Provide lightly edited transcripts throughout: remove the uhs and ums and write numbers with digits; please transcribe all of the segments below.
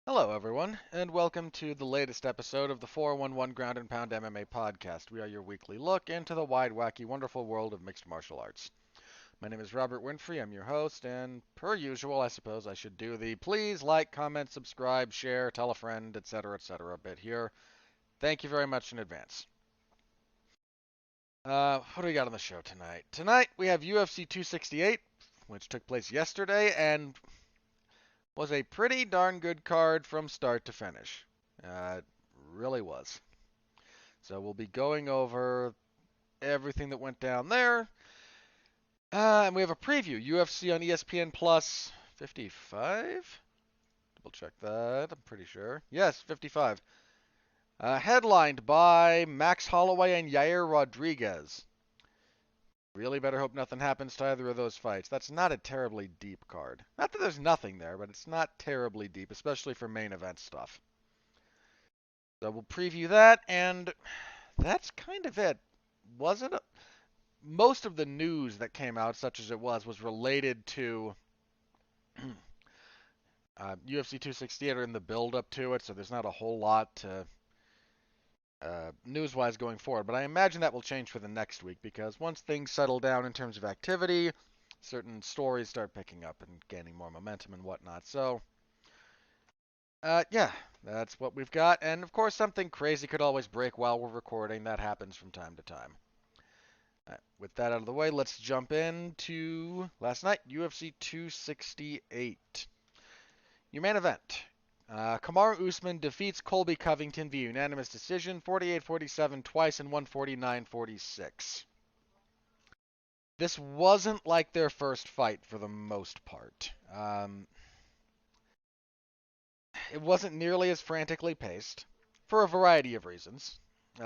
Hello, everyone, and welcome to the latest episode of the 411 Ground and Pound MMA podcast. We are your weekly look into the wide, wacky, wonderful world of mixed martial arts. My name is Robert Winfree. I'm your host, and per usual, I suppose I should do the please like, comment, subscribe, share, tell a friend, etc. bit here. Thank you very much in advance. What do we got on the show tonight? Tonight we have UFC 268, which took place yesterday, and was a pretty darn good card from start to finish. It really was. So we'll be going over everything that went down there. And we have a preview. UFC on ESPN Plus 55? Double check that. I'm pretty sure. Yes, 55. Headlined by Max Holloway and Yair Rodriguez. Really better hope nothing happens to either of those fights. That's not a terribly deep card. Not that there's nothing there, but it's not terribly deep, especially for main event stuff. So we'll preview that, and that's kind of it. Wasn't most of the news that came out, such as it was related to UFC 268 or in the build-up to it, so there's not a whole lot to news-wise going forward. But I imagine that will change for the next week, because once things settle down in terms of activity, certain stories start picking up and gaining more momentum and whatnot. So, yeah, that's what we've got. And, of course, something crazy could always break while we're recording. That happens from time to time. With that out of the way, let's jump into last night, UFC 268. Your main event. Kamaru Usman defeats Colby Covington via unanimous decision, 48-47 twice and 149-46. This wasn't like their first fight for the most part. It wasn't nearly as frantically paced for a variety of reasons.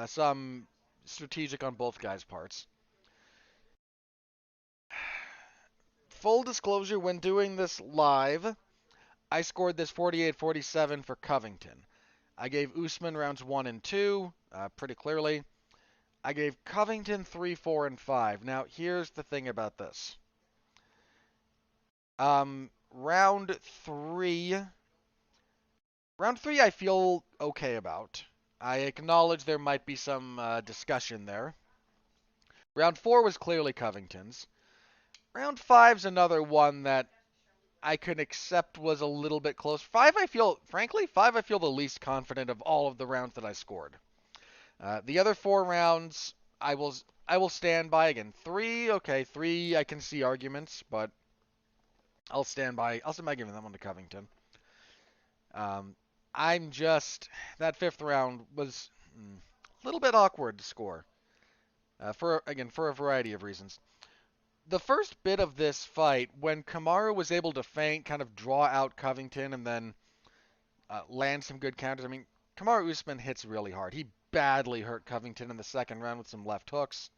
Some strategic on both guys' parts. Full disclosure, when doing this live, I scored this 48-47 for Covington. I gave Usman rounds 1 and 2, pretty clearly. I gave Covington 3, 4, and 5. Now, here's the thing about this. Round 3 I feel okay about. I acknowledge there might be some discussion there. Round 4 was clearly Covington's. Round 5's another one that I could accept was a little bit close. Frankly, 5 I feel the least confident of all of the rounds that I scored. The other 4 rounds, I will stand by. Again, 3, okay, 3 I can see arguments, but I'll stand by giving that one to Covington. That 5th round was a little bit awkward to score. For a variety of reasons. The first bit of this fight, when Kamaru was able to feint, kind of draw out Covington, and then land some good counters. I mean, Kamaru Usman hits really hard. He badly hurt Covington in the second round with some left hooks.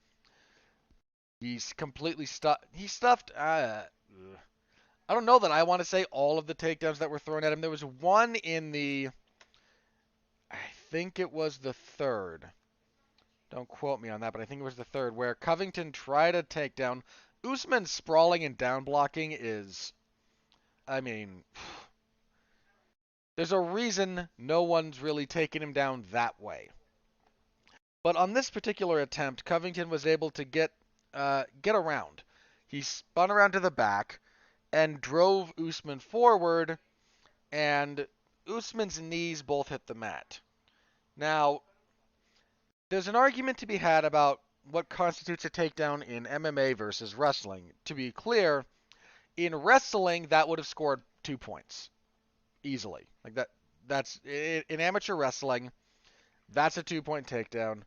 He's completely stuffed. He stuffed. I don't know that I want to say all of the takedowns that were thrown at him. There was one in the. I think it was the third. Don't quote me on that, but I think it was the third, where Covington tried a takedown. Usman sprawling and down blocking is. I mean. There's a reason no one's really taken him down that way. But on this particular attempt, Covington was able to get around. He spun around to the back and drove Usman forward, and Usman's knees both hit the mat. Now, there's an argument to be had about what constitutes a takedown in MMA versus wrestling. To be clear, in wrestling, that would have scored 2 points. Easily. That's in amateur wrestling, that's a 2-point takedown.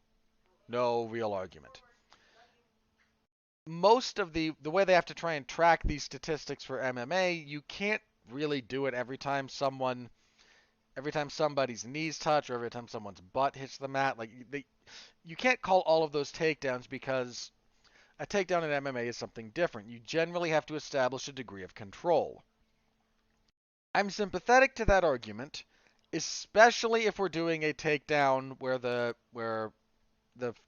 No real argument. Most of the way they have to try and track these statistics for MMA, you can't really do it every time somebody's knees touch or every time someone's butt hits the mat. You can't call all of those takedowns because a takedown in MMA is something different. You generally have to establish a degree of control. I'm sympathetic to that argument, especially if we're doing a takedown where the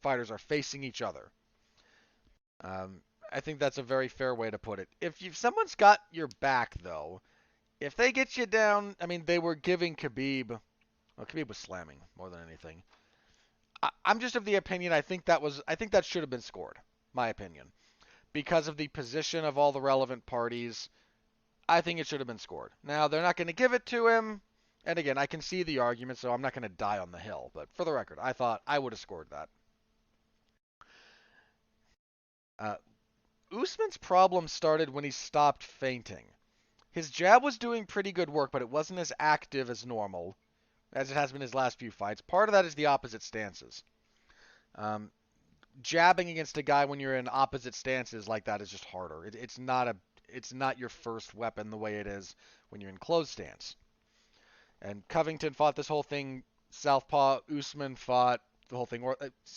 fighters are facing each other. I think that's a very fair way to put it. If someone's got your back, though, If they get you down, I mean, they were giving Khabib. Well, Khabib was slamming more than anything. I'm just of the opinion. I think that should have been scored. My opinion, because of the position of all the relevant parties. I think it should have been scored. Now they're not going to give it to him. And again, I can see the argument, so I'm not going to die on the hill. But for the record, I thought I would have scored that. Uh, Usman's problem started when he stopped feinting. His jab was doing pretty good work, but it wasn't as active as normal as it has been his last few fights. Part of that is the opposite stances. Um, Jabbing against a guy when you're in opposite stances like that is just harder. It's not your first weapon the way it is when you're in closed stance. And Covington fought this whole thing southpaw. Usman fought the whole thing.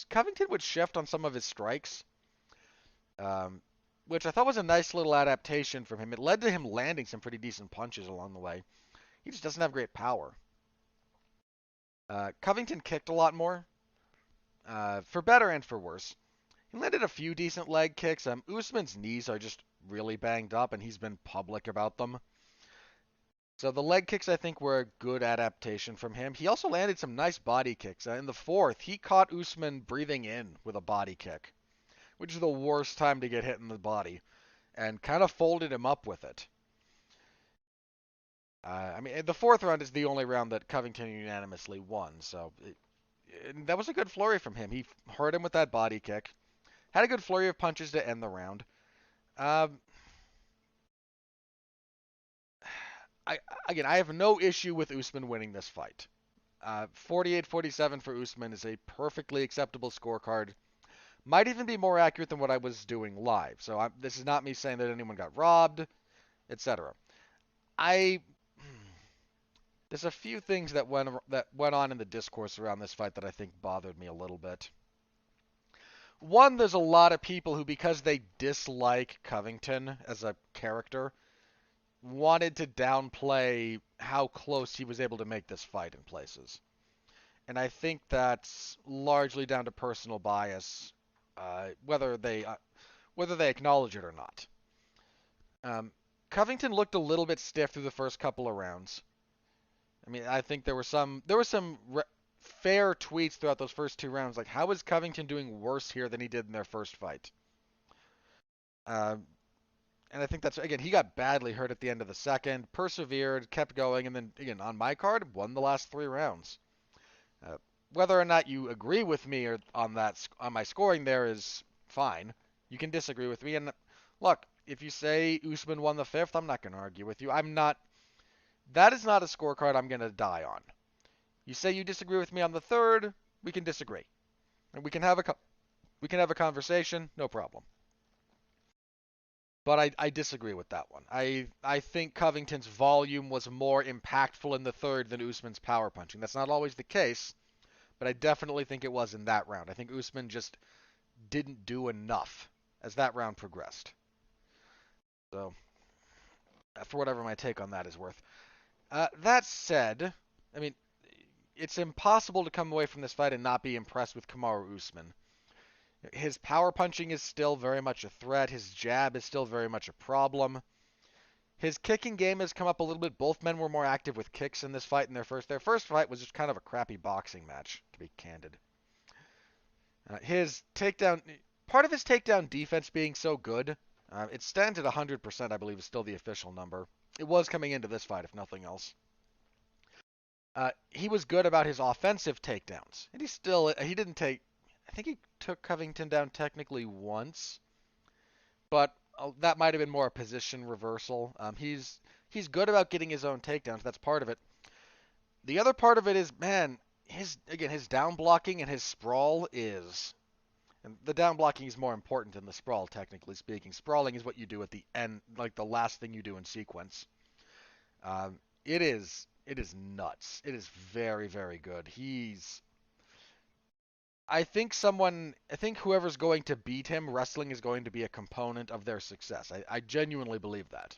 Covington would shift on some of his strikes, um, which I thought was a nice little adaptation from him. It led to him landing some pretty decent punches along the way. He just doesn't have great power. Covington kicked a lot more, for better and for worse. He landed a few decent leg kicks. Usman's knees are just really banged up, and he's been public about them. So the leg kicks, I think, were a good adaptation from him. He also landed some nice body kicks. In the fourth, he caught Usman breathing in with a body kick, which is the worst time to get hit in the body, and kind of folded him up with it. I mean, the fourth round is the only round that Covington unanimously won, so that was a good flurry from him. He hurt him with that body kick, had a good flurry of punches to end the round. Um, I again, I have no issue with Usman winning this fight. 48-47 for Usman is a perfectly acceptable scorecard. Might even be more accurate than what I was doing live. So this is not me saying that anyone got robbed, etc. I There's a few things that went on in the discourse around this fight that I think bothered me a little bit. One, there's a lot of people who, because they dislike Covington as a character, wanted to downplay how close he was able to make this fight in places. And I think that's largely down to personal bias, whether they acknowledge it or not. Covington looked a little bit stiff through the first couple of rounds. I mean, I think there were some fair tweets throughout those first two rounds, like how is Covington doing worse here than he did in their first fight? And I think that's, again, he got badly hurt at the end of the second, persevered, kept going, and then, again, on my card, won the last three rounds. Whether or not you agree with me or on my scoring there is fine. You can disagree with me. And look, if you say Usman won the fifth, I'm not going to argue with you. That is not a scorecard I'm going to die on. You say you disagree with me on the third, we can disagree. And we can have a conversation, no problem. But I disagree with that one. I think Covington's volume was more impactful in the third than Usman's power punching. That's not always the case, but I definitely think it was in that round. I think Usman just didn't do enough as that round progressed. So, for whatever my take on that is worth. That said, I mean, it's impossible to come away from this fight and not be impressed with Kamaru Usman. His power punching is still very much a threat. His jab is still very much a problem. His kicking game has come up a little bit. Both men were more active with kicks in this fight than their first. Their first fight was just kind of a crappy boxing match, to be candid. Part of his takedown defense being so good, it stands at 100%, I believe, is still the official number. It was coming into this fight, if nothing else. He was good about his offensive takedowns, and he didn't take. I think he took Covington down technically once, but that might have been more a position reversal. He's good about getting his own takedowns. That's part of it. The other part of it is, man, his down blocking and his sprawl is, and the down blocking is more important than the sprawl, technically speaking. Sprawling is what you do at the end, like the last thing you do in sequence. It is nuts. It is very, very good. I think whoever's going to beat him, wrestling is going to be a component of their success. I genuinely believe that.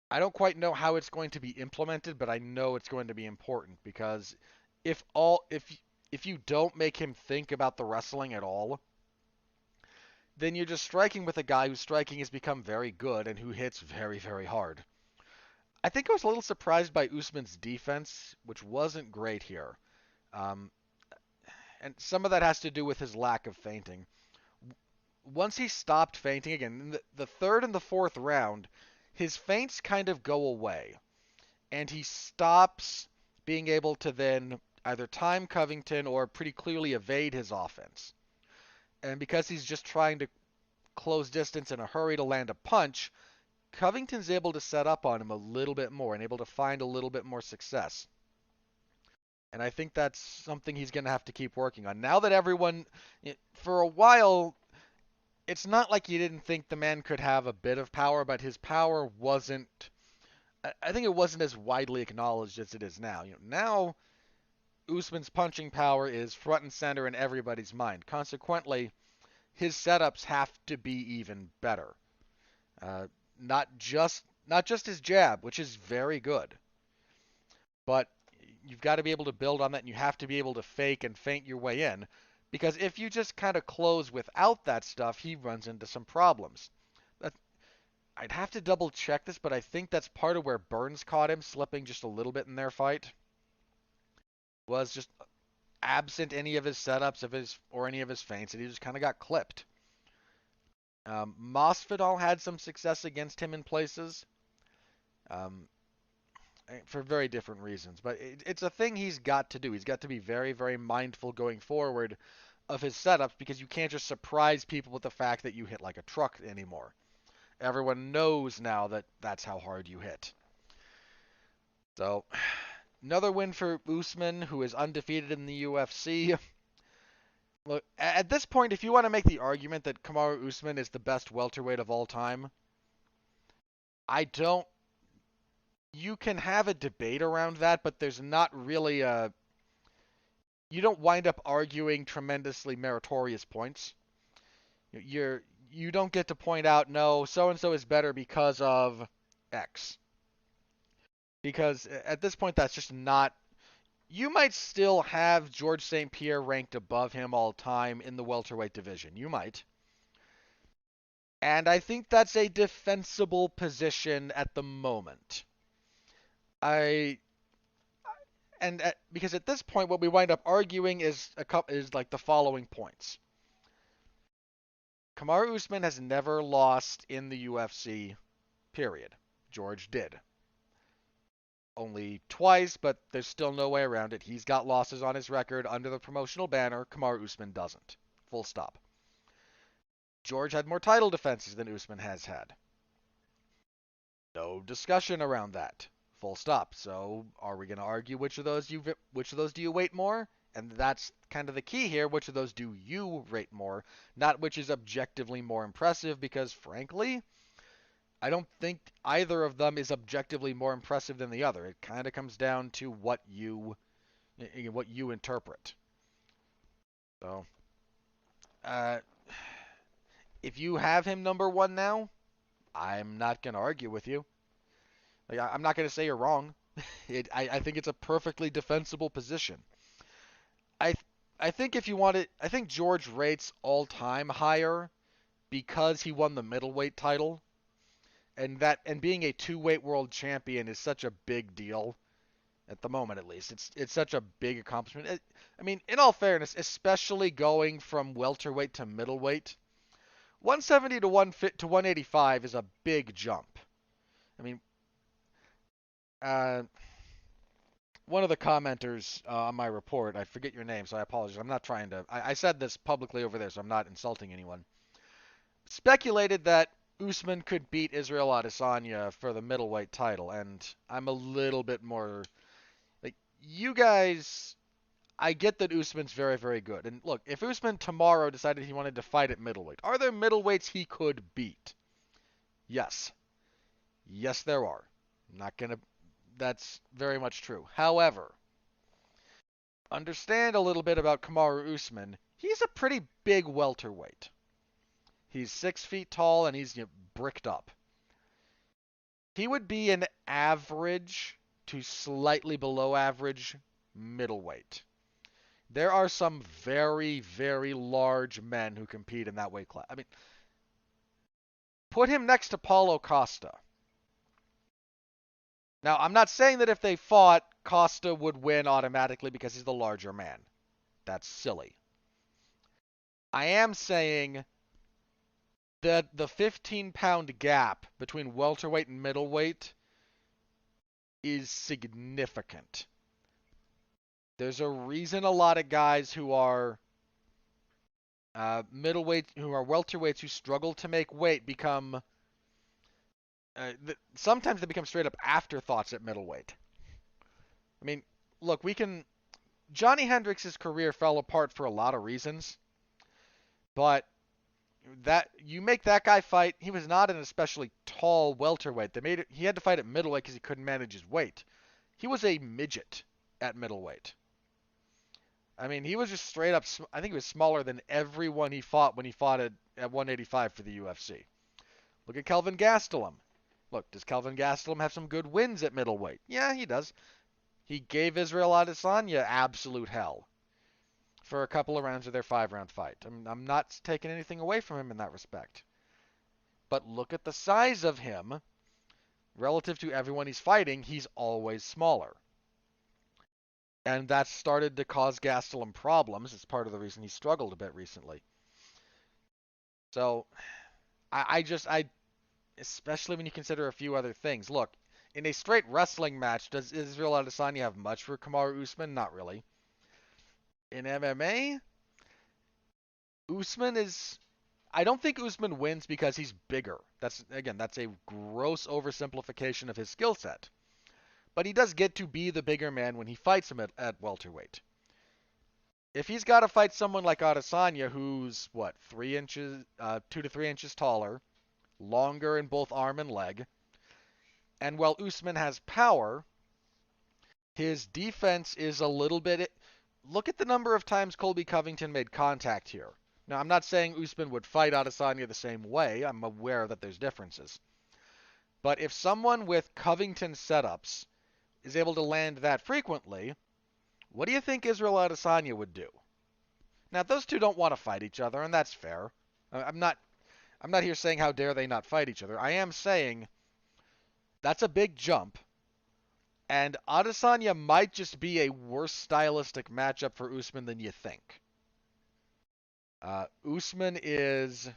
I don't quite know how it's going to be implemented, but I know it's going to be important because if you don't make him think about the wrestling at all, then you're just striking with a guy whose striking has become very good and who hits very, very hard. I think I was a little surprised by Usman's defense, which wasn't great here. Um, and some of that has to do with his lack of feinting. Once he stopped feinting again, in the third and the fourth round, his feints kind of go away, and he stops being able to then either time Covington or pretty clearly evade his offense. And because he's just trying to close distance in a hurry to land a punch, Covington's able to set up on him a little bit more and able to find a little bit more success. And I think that's something he's going to have to keep working on. Now that everyone, for a while, it's not like you didn't think the man could have a bit of power, but his power wasn't, I think it wasn't as widely acknowledged as it is now. Now Usman's punching power is front and center in everybody's mind. Consequently, his setups have to be even better. Uh, not just his jab, which is very good, but you've got to be able to build on that, and you have to be able to fake and feint your way in. Because if you just kind of close without that stuff, he runs into some problems. That, I'd have to double check this, but I think that's part of where Burns caught him slipping just a little bit in their fight. Was just absent any of his setups or any of his feints, and he just kind of got clipped. Masvidal had some success against him in places, um, for very different reasons. But it's a thing he's got to do. He's got to be very, very mindful going forward of his setups, because you can't just surprise people with the fact that you hit like a truck anymore. Everyone knows now that that's how hard you hit. So, another win for Usman, who is undefeated in the UFC. Look, at this point, if you want to make the argument that Kamaru Usman is the best welterweight of all time, I don't. You can have a debate around that, but there's not really a. You don't wind up arguing tremendously meritorious points. You don't get to point out, no, so and so is better because of X. Because at this point, that's just not. You might still have George St. Pierre ranked above him all time in the welterweight division. You might. And I think that's a defensible position at the moment. I because at this point, what we wind up arguing is like the following points. Kamaru Usman has never lost in the UFC, period. George did. Only twice, but there's still no way around it. He's got losses on his record under the promotional banner. Kamaru Usman doesn't. Full stop. George had more title defenses than Usman has had. No discussion around that. Full stop. So, are we going to argue which of those do you weight more? And that's kind of the key here. Which of those do you rate more? Not which is objectively more impressive, because frankly, I don't think either of them is objectively more impressive than the other. It kind of comes down to what you interpret. So, uh, if you have him number one now, I'm not going to argue with you. Like, I'm not going to say you're wrong. I think it's a perfectly defensible position. I I think if you want it, I think George rates all time higher because he won the middleweight title, and being a two-weight world champion is such a big deal at the moment, at least. It's such a big accomplishment. I mean, in all fairness, especially going from welterweight to middleweight, 170 to 185 is a big jump. I mean, uh, one of the commenters on my report, I forget your name, so I apologize. I'm not trying to. I said this publicly over there, so I'm not insulting anyone. Speculated that Usman could beat Israel Adesanya for the middleweight title, and I'm a little bit more like you guys. I get that Usman's very, very good, and look, if Usman tomorrow decided he wanted to fight at middleweight, are there middleweights he could beat? Yes, yes, there are. I'm not gonna. That's very much true. However, understand a little bit about Kamaru Usman. He's a pretty big welterweight. He's 6 feet tall and he's bricked up. He would be an average to slightly below average middleweight. There are some very, very large men who compete in that weight class. I mean, put him next to Paulo Costa. Now, I'm not saying that if they fought, Costa would win automatically because he's the larger man. That's silly. I am saying that the 15-pound gap between welterweight and middleweight is significant. There's a reason a lot of guys who are middleweight, who are welterweights who struggle to make weight become, sometimes they become straight up afterthoughts at middleweight. I mean, look, Johnny Hendricks' career fell apart for a lot of reasons, but that you make that guy fight, he was not an especially tall welterweight. He had to fight at middleweight because he couldn't manage his weight. He was a midget at middleweight. I mean, he was just straight up. I think he was smaller than everyone he fought when he fought at 185 for the UFC. Look at Kelvin Gastelum. Look, does Kelvin Gastelum have some good wins at middleweight? Yeah, he does. He gave Israel Adesanya absolute hell for a couple of rounds of their 5-round fight. I'm not taking anything away from him in that respect. But look at the size of him relative to everyone he's fighting. He's always smaller. And that started to cause Gastelum problems. It's part of the reason he struggled a bit recently. So, I especially when you consider a few other things. Look, in a straight wrestling match, does Israel Adesanya have much for Kamaru Usman? Not really. In MMA, Usman is... I don't think Usman wins because he's bigger. That's a gross oversimplification of his skill set. But he does get to be the bigger man when he fights him at welterweight. If he's got to fight someone like Adesanya, who's, 2 to 3 inches taller, longer in both arm and leg, and while Usman has power, his defense is a little bit... Look at the number of times Colby Covington made contact here. Now, I'm not saying Usman would fight Adesanya the same way. I'm aware that there's differences. But if someone with Covington setups is able to land that frequently, what do you think Israel Adesanya would do? Now, those two don't want to fight each other, and that's fair. I'm not here saying how dare they not fight each other. I am saying that's a big jump, and Adesanya might just be a worse stylistic matchup for Usman than you think. Usman is...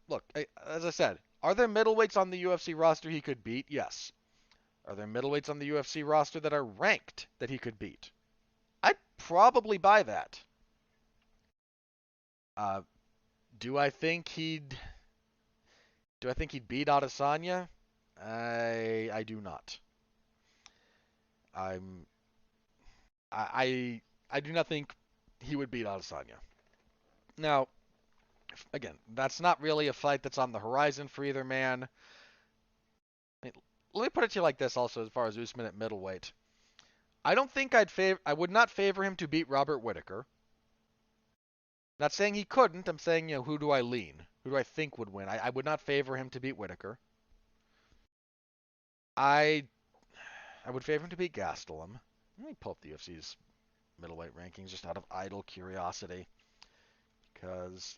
Look, as I said, are there middleweights on the UFC roster he could beat? Yes. Are there middleweights on the UFC roster that are ranked that he could beat? I'd probably buy that. Do I think he'd beat Adesanya? I do not. I do not think he would beat Adesanya. Now, again, that's not really a fight that's on the horizon for either man. Let me put it to you like this also as far as Usman at middleweight. I would not favor him to beat Robert Whittaker. Not saying he couldn't. I'm saying, who do I lean? Who do I think would win? I would not favor him to beat Whittaker. I would favor him to beat Gastelum. Let me pull up the UFC's middleweight rankings just out of idle curiosity. Because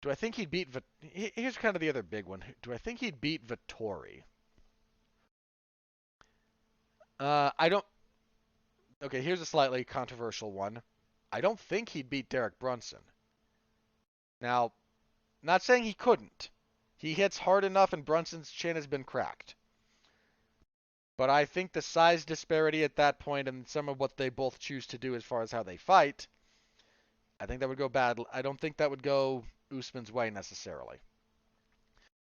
do I think he'd beat... Here's kind of the other big one. Do I think he'd beat Vettori? I don't... Okay, here's a slightly controversial one. I don't think he'd beat Derek Brunson. Now, not saying he couldn't. He hits hard enough and Brunson's chin has been cracked. But I think the size disparity at that point and some of what they both choose to do as far as how they fight, I think that would go bad. I don't think that would go Usman's way necessarily.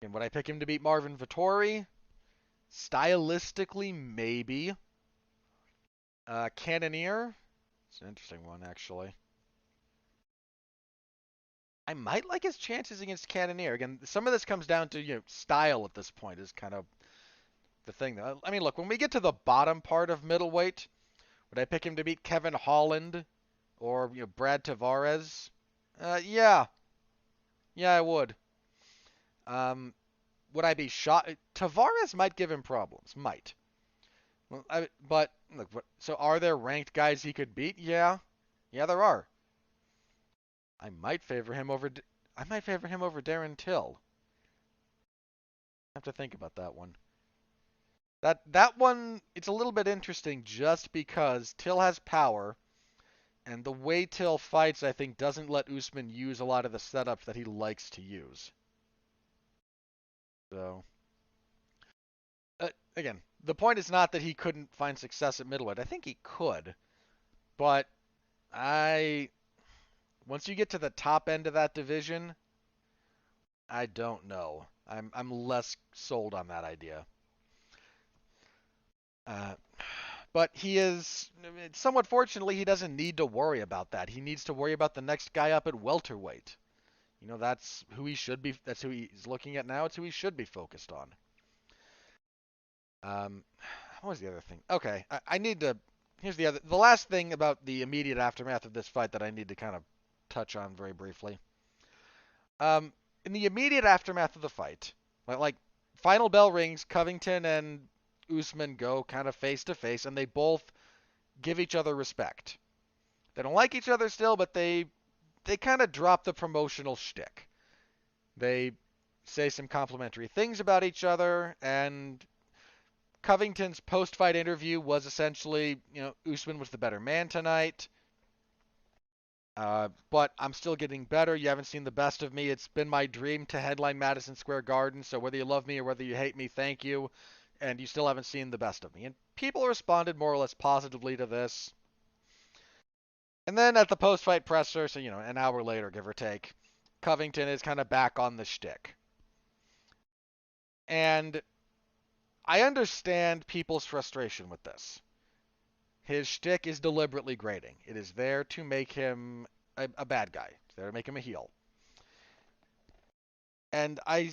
And would I pick him to beat Marvin Vettori? Stylistically, maybe. Cannonier? It's an interesting one, actually. I might like his chances against Cannonier. Again, some of this comes down to, style at this point is kind of the thing. I mean, look, when we get to the bottom part of middleweight, would I pick him to beat Kevin Holland or, Brad Tavares? Yeah. Yeah, I would. Would I be shocked? Tavares might give him problems. Might. Well, but, look, so are there ranked guys he could beat? Yeah. Yeah, there are. I might favor him over Darren Till. I have to think about that one. That one, it's a little bit interesting just because Till has power, and the way Till fights, I think, doesn't let Usman use a lot of the setups that he likes to use. So, again, the point is not that he couldn't find success at middleweight. I think he could, but I once you get to the top end of that division, I don't know. I'm less sold on that idea. Uh, but he is somewhat fortunately he doesn't need to worry about that. He needs to worry about the next guy up at welterweight. You know, that's who he should be. That's who he's looking at now. It's who he should be focused on. Um, what was the other thing? Okay, I need to. Here's the last thing about the immediate aftermath of this fight that I need to kind of touch on very briefly. In the immediate aftermath of the fight, like final bell rings, Covington and Usman go kind of face to face, and they both give each other respect. They don't like each other still, but they kind of drop the promotional shtick. They say some complimentary things about each other, and Covington's post-fight interview was essentially, Usman was the better man tonight. But I'm still getting better. You haven't seen the best of me. It's been my dream to headline Madison Square Garden, so whether you love me or whether you hate me, thank you. And you still haven't seen the best of me. And people responded more or less positively to this. And then at the post-fight presser, so, an hour later, give or take, Covington is kind of back on the shtick. And I understand people's frustration with this. His shtick is deliberately grating. It is there to make him a bad guy. It's there to make him a heel. And I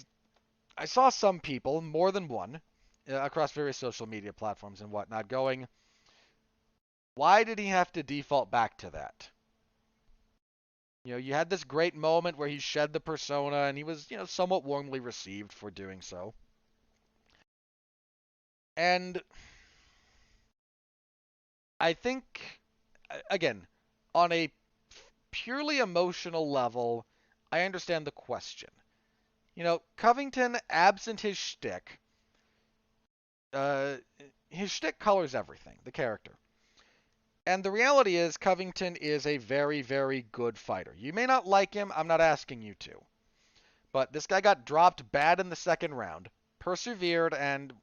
saw some people, more than one, across various social media platforms and whatnot, going, why did he have to default back to that? You had this great moment where he shed the persona, and he was, somewhat warmly received for doing so. And I think, again, on a purely emotional level, I understand the question. Covington, absent his shtick colors everything, the character. And the reality is, Covington is a very, very good fighter. You may not like him, I'm not asking you to. But this guy got dropped bad in the second round, persevered, and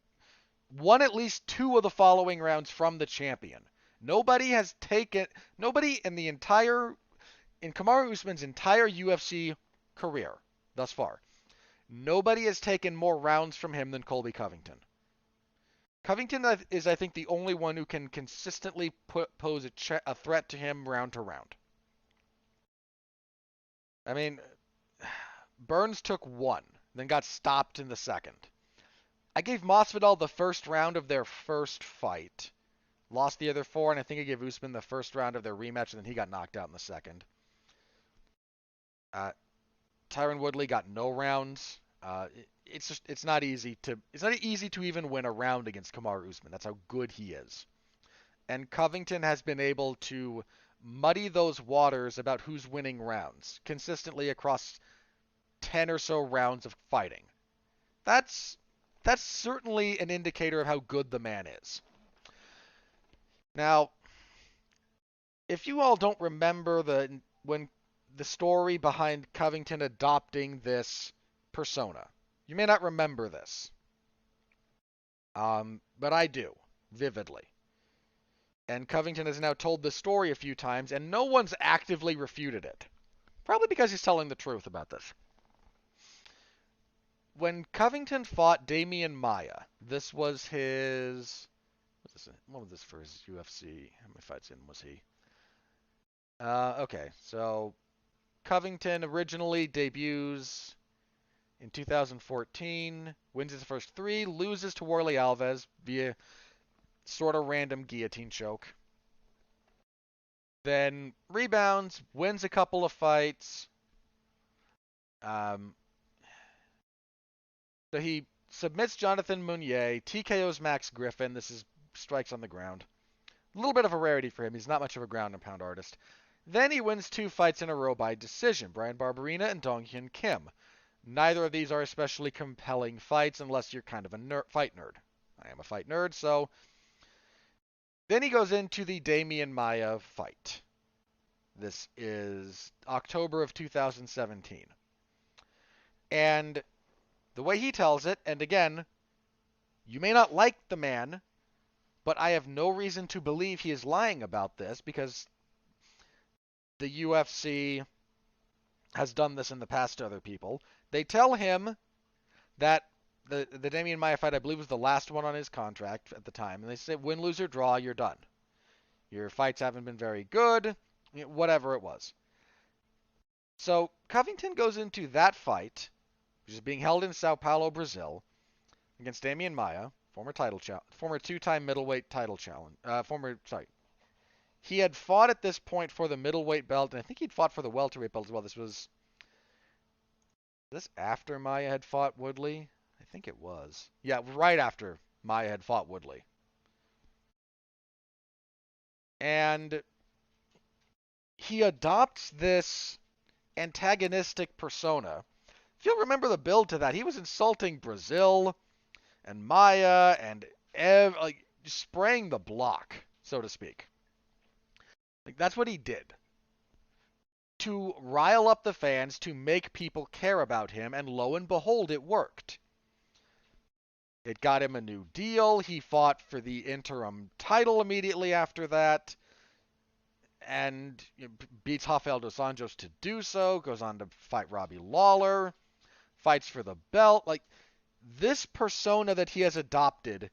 won at least 2 of the following rounds from the champion. Nobody in Kamaru Usman's entire UFC career thus far, nobody has taken more rounds from him than Colby Covington. Covington is, I think, the only one who can consistently pose a threat to him round to round. I mean, Burns took 1, then got stopped in the second. I gave Masvidal the first round of their first fight. Lost the other 4, and I think I gave Usman the first round of their rematch, and then he got knocked out in the second. Tyron Woodley got no rounds. It's not easy to even win a round against Kamaru Usman. That's how good he is. And Covington has been able to muddy those waters about who's winning rounds consistently across 10 or so rounds of fighting. That's certainly an indicator of how good the man is. Now, if you all don't remember the story behind Covington adopting this persona, you may not remember this. But I do, vividly. And Covington has now told this story a few times, and no one's actively refuted it. Probably because he's telling the truth about this. When Covington fought Damian Maia, this was his... What was this for his UFC? How many fights in was he? Okay, so Covington originally debuts in 2014, wins his first 3, loses to Warley Alves via sort of random guillotine choke. Then rebounds, wins a couple of fights. So he submits Jonathan Meunier, TKOs Max Griffin. This is strikes on the ground. A little bit of a rarity for him. He's not much of a ground and pound artist. Then he wins 2 fights in a row by decision, Brian Barberina and Dong Hyun Kim. Neither of these are especially compelling fights unless you're kind of a fight nerd. I am a fight nerd, so then he goes into the Demian Maia fight. This is October of 2017. And the way he tells it, and again, you may not like the man, but I have no reason to believe he is lying about this because the UFC has done this in the past to other people. They tell him that the Demian Maia fight, I believe, was the last one on his contract at the time. And they say, win, lose, or draw, you're done. Your fights haven't been very good, whatever it was. So Covington goes into that fight, which is being held in Sao Paulo, Brazil, against Demian Maia, former two-time middleweight title challenge. He had fought at this point for the middleweight belt, and I think he'd fought for the welterweight belt as well. This was this after Maia had fought Woodley? I think it was. Yeah, right after Maia had fought Woodley. And he adopts this antagonistic persona. If you'll remember the build to that, he was insulting Brazil and Maia and like spraying the block, so to speak. Like that's what he did. To rile up the fans, to make people care about him, and lo and behold, it worked. It got him a new deal. He fought for the interim title immediately after that, and beats Rafael dos Anjos to do so, goes on to fight Robbie Lawler, fights for the belt. Like, this persona that he has adopted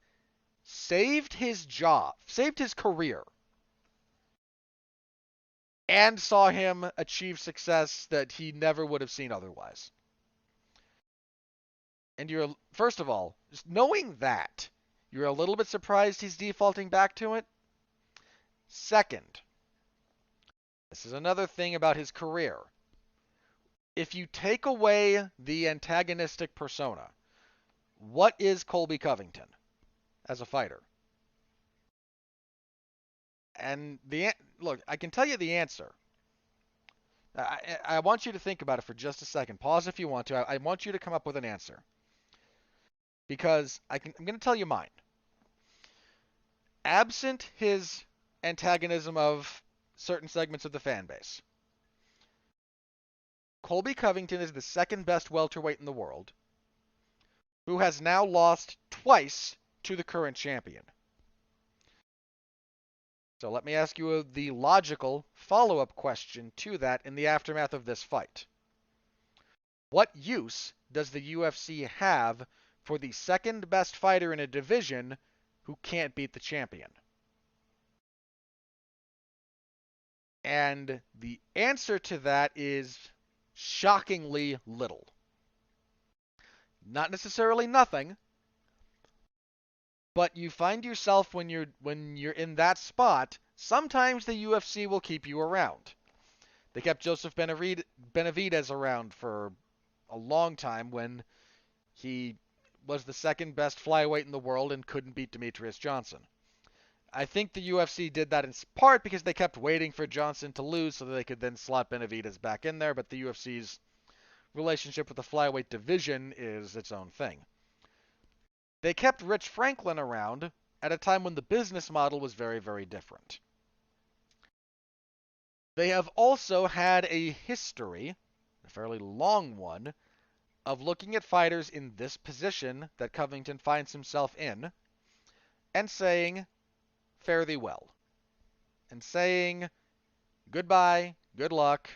saved his job, saved his career, and saw him achieve success that he never would have seen otherwise. And first of all, just knowing that, you're a little bit surprised he's defaulting back to it. Second, this is another thing about his career. If you take away the antagonistic persona, what is Colby Covington as a fighter? And look, I can tell you the answer. I want you to think about it for just a second. Pause if you want to. I want you to come up with an answer. Because I'm going to tell you mine. Absent his antagonism of certain segments of the fan base, Colby Covington is the second best welterweight in the world, who has now lost twice to the current champion. So let me ask you the logical follow-up question to that in the aftermath of this fight. What use does the UFC have for the second best fighter in a division who can't beat the champion? And the answer to that is shockingly little. Not necessarily nothing, but you find yourself when you're in that spot, sometimes the UFC will keep you around. They kept Joseph Benavidez around for a long time when he was the second best flyweight in the world and couldn't beat Demetrius Johnson. I think the UFC did that in part because they kept waiting for Johnson to lose so that they could then slot Benavidez back in there, but the UFC's relationship with the flyweight division is its own thing. They kept Rich Franklin around at a time when the business model was very, very different. They have also had a history, a fairly long one, of looking at fighters in this position that Covington finds himself in and saying, fare thee well. And saying, goodbye, good luck,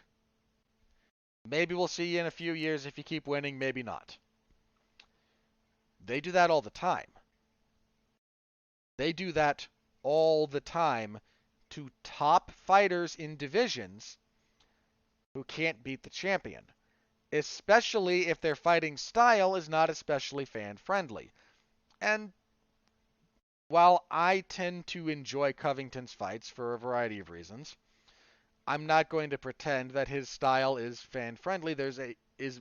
maybe we'll see you in a few years if you keep winning, maybe not. They do that all the time. They do that all the time to top fighters in divisions who can't beat the champion, especially if their fighting style is not especially fan-friendly. And while I tend to enjoy Covington's fights for a variety of reasons, I'm not going to pretend that his style is fan-friendly. Is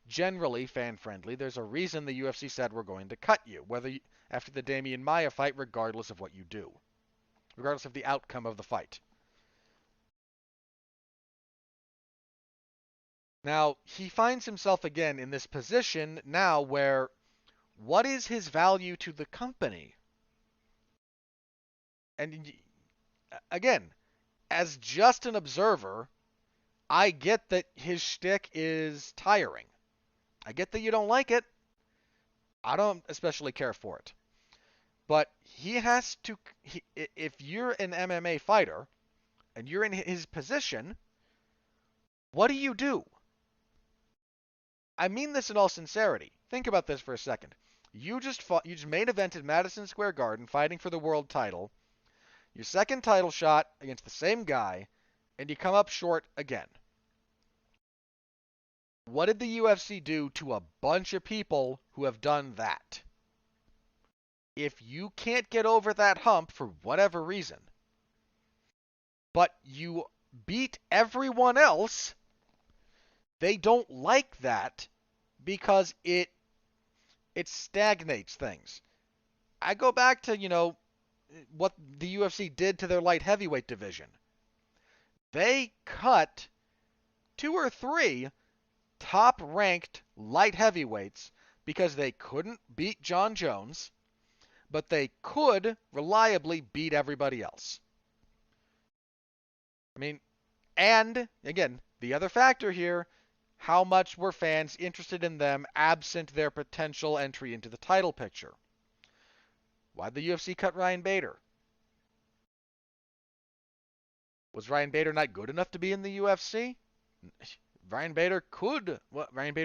generally fan-friendly. There's a reason the UFC said we're going to cut you, after the Demian Maia fight, regardless of what you do, regardless of the outcome of the fight. Now, he finds himself again in this position now where what is his value to the company? And again, as just an observer, I get that his shtick is tiring. I get that you don't like it. I don't especially care for it. But he has to, if you're an MMA fighter and you're in his position, what do you do? I mean this in all sincerity. Think about this for a second. You just main evented Madison Square Garden fighting for the world title. Your second title shot against the same guy, and you come up short again. What did the UFC do to a bunch of people who have done that? If you can't get over that hump for whatever reason, but you beat everyone else, they don't like that because it stagnates things. I go back to, what the UFC did to their light heavyweight division. They cut 2 or 3 top-ranked light heavyweights because they couldn't beat John Jones, but they could reliably beat everybody else. I mean, and again, the other factor here, how much were fans interested in them absent their potential entry into the title picture? Why'd the UFC cut Ryan Bader? Was Ryan Bader not good enough to be in the UFC? Ryan Bader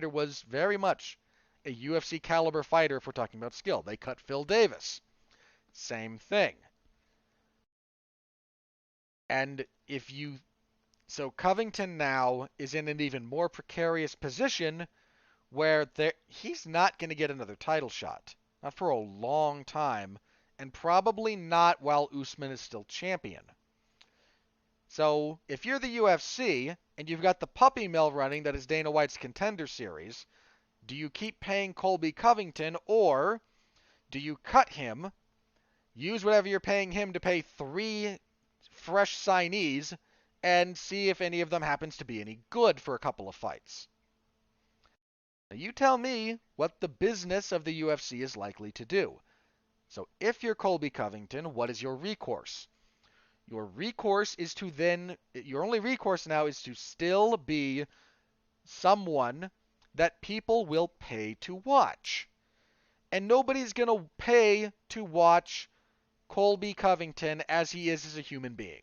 was very much a UFC caliber fighter if we're talking about skill. They cut Phil Davis. Same thing. And so Covington now is in an even more precarious position where he's not going to get another title shot. Not for a long time, and probably not while Usman is still champion. So if you're the UFC and you've got the puppy mill running that is Dana White's Contender Series, do you keep paying Colby Covington, or do you cut him, use whatever you're paying him to pay 3 fresh signees, and see if any of them happens to be any good for a couple of fights? Now you tell me what the business of the UFC is likely to do. So if you're Colby Covington, what is your recourse? Your only recourse now is to still be someone that people will pay to watch. And nobody's going to pay to watch Colby Covington as he is as a human being.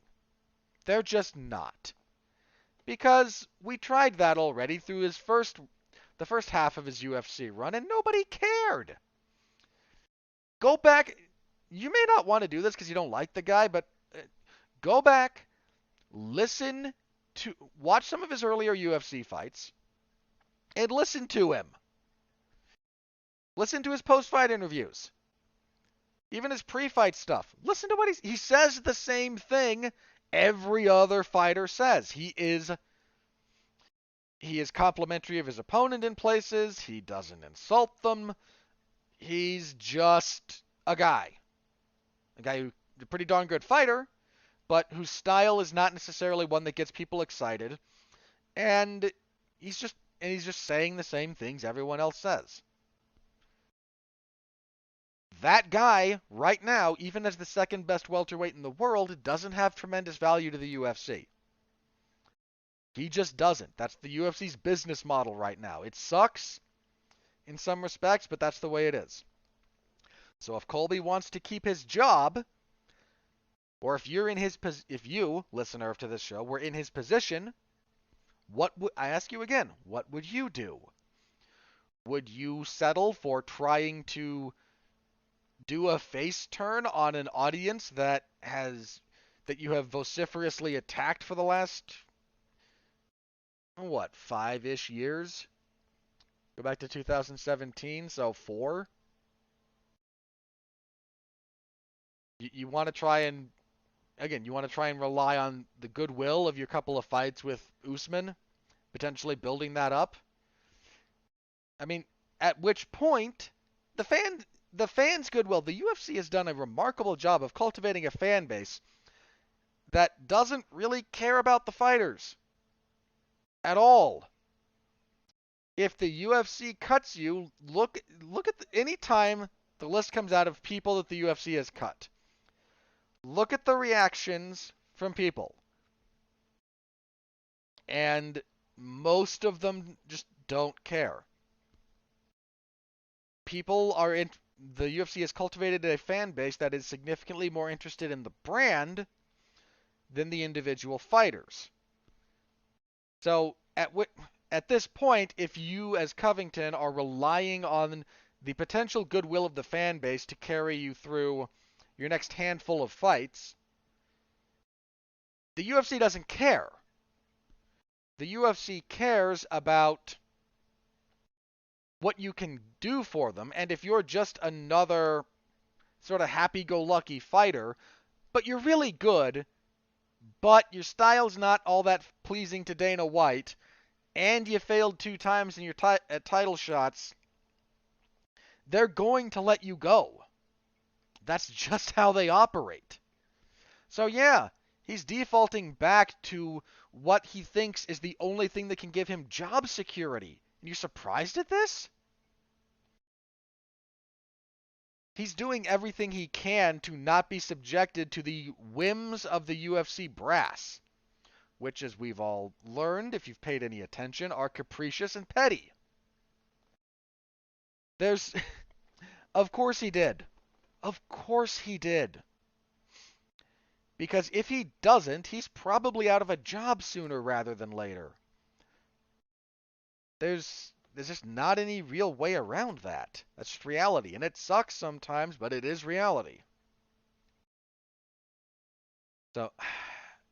They're just not. Because we tried that already through the first half of his UFC run, and nobody cared. Go back. You may not want to do this because you don't like the guy, but go back, watch some of his earlier UFC fights, and listen to him. Listen to his post-fight interviews. Even his pre-fight stuff. Listen to what he says the same thing every other fighter says. He is complimentary of his opponent in places. He doesn't insult them. He's just a guy. A guy who's a pretty darn good fighter, but whose style is not necessarily one that gets people excited. And he's just saying the same things everyone else says. That guy, right now, even as the second best welterweight in the world, doesn't have tremendous value to the UFC. He just doesn't. That's the UFC's business model right now. It sucks in some respects, but that's the way it is. So if Colby wants to keep his job, or if you, listener to this show, were in his position, I ask you again, what would you do? Would you settle for trying to do a face turn on an audience that you have vociferously attacked for the last 5-ish years? Go back to 2017, so 4. You want to try and rely on the goodwill of your couple of fights with Usman, potentially building that up. I mean, at which point the fans' goodwill. The UFC has done a remarkable job of cultivating a fan base that doesn't really care about the fighters at all. if the UFC cuts you, look at any time the list comes out of people that the UFC has cut. Look at the reactions from people. And most of them just don't care. People are in the UFC has cultivated a fan base that is significantly more interested in the brand than the individual fighters. So at this point, if you as Covington are relying on the potential goodwill of the fan base to carry you through your next handful of fights, the UFC doesn't care. The UFC cares about what you can do for them, and if you're just another sort of happy-go-lucky fighter, but you're really good, but your style's not all that pleasing to Dana White, and you failed 2 times in your title shots, they're going to let you go. That's just how they operate. So yeah, he's defaulting back to what he thinks is the only thing that can give him job security. And you surprised at this? He's doing everything he can to not be subjected to the whims of the UFC brass, which, as we've all learned, if you've paid any attention, are capricious and petty. There's... Of course he did. Of course he did. Because if he doesn't, he's probably out of a job sooner rather than later. There's just not any real way around that. That's just reality. And it sucks sometimes, but it is reality. So,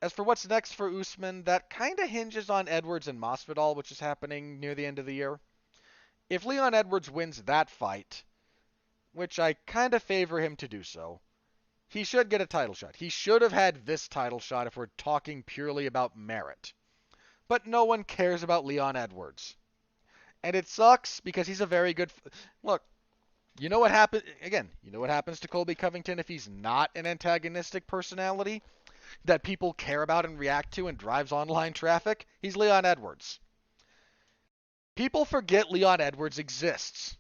as for what's next for Usman, that kind of hinges on Edwards and Masvidal, which is happening near the end of the year. If Leon Edwards wins that fight, which I kind of favor him to do so, he should get a title shot. He should have had this title shot if we're talking purely about merit. But no one cares about Leon Edwards. And it sucks because he's a very good... Look, you know what happens... Again, you know what happens to Colby Covington if he's not an antagonistic personality that people care about and react to and drives online traffic? He's Leon Edwards. People forget Leon Edwards exists.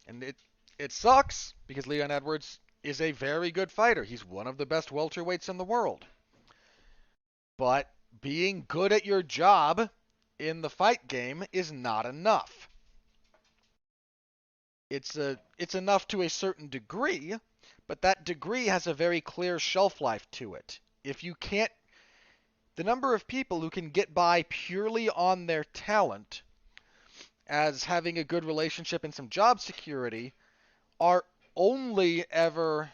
And it sucks because Leon Edwards is a very good fighter. He's one of the best welterweights in the world. But being good at your job in the fight game is not enough. It's enough to a certain degree, but that degree has a very clear shelf life to it. If you can't... The number of people who can get by purely on their talent as having a good relationship and some job security are either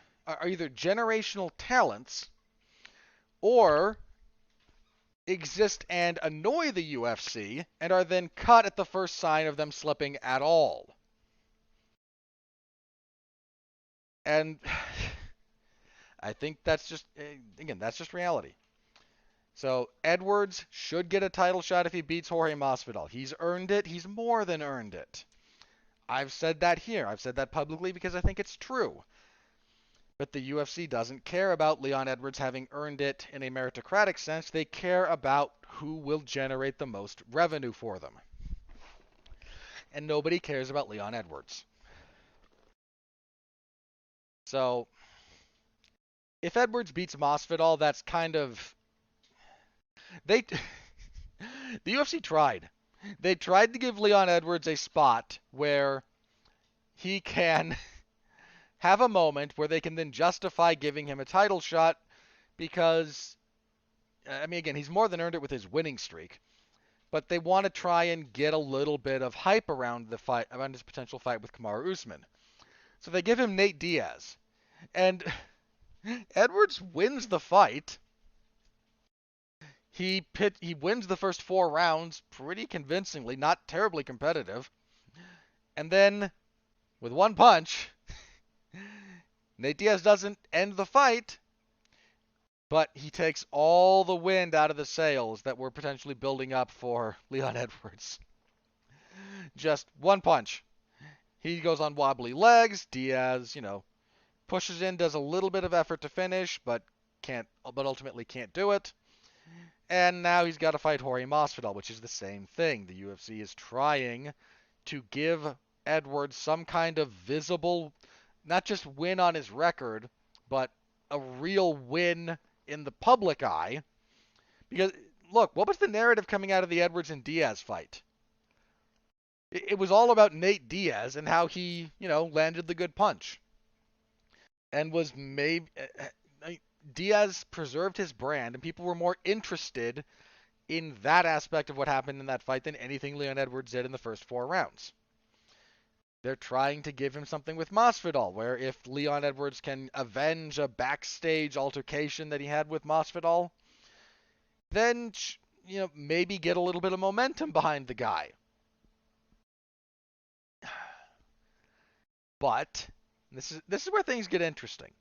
generational talents or exist and annoy the UFC and are then cut at the first sign of them slipping at all. And I think that's just, again, that's just reality. So Edwards should get a title shot if he beats Jorge Masvidal. He's earned it. He's more than earned it. I've said that here. I've said that publicly because I think it's true. But the UFC doesn't care about Leon Edwards having earned it in a meritocratic sense. They care about who will generate the most revenue for them. And nobody cares about Leon Edwards. So, if Edwards beats Masvidal, that's kind of... The UFC tried. They tried to give Leon Edwards a spot where he can have a moment where they can then justify giving him a title shot because, I mean, again, he's more than earned it with his winning streak. But they want to try and get a little bit of hype around the fight, around his potential fight with Kamaru Usman. So they give him Nate Diaz. And Edwards wins the fight. He wins the first 4 rounds pretty convincingly, not terribly competitive. And then, with one punch, Nate Diaz doesn't end the fight, but he takes all the wind out of the sails that were potentially building up for Leon Edwards. Just one punch. He goes on wobbly legs. Diaz, pushes in, does a little bit of effort to finish, but ultimately can't do it. And now he's got to fight Jorge Masvidal, which is the same thing. The UFC is trying to give Edwards some kind of visible, not just win on his record, but a real win in the public eye. Because, look, what was the narrative coming out of the Edwards and Diaz fight? It was all about Nate Diaz and how he, landed the good punch. And was maybe. Diaz preserved his brand, and people were more interested in that aspect of what happened in that fight than anything Leon Edwards did in the first 4 rounds. They're trying to give him something with Masvidal, where if Leon Edwards can avenge a backstage altercation that he had with Masvidal, then maybe get a little bit of momentum behind the guy. But this is where things get interesting.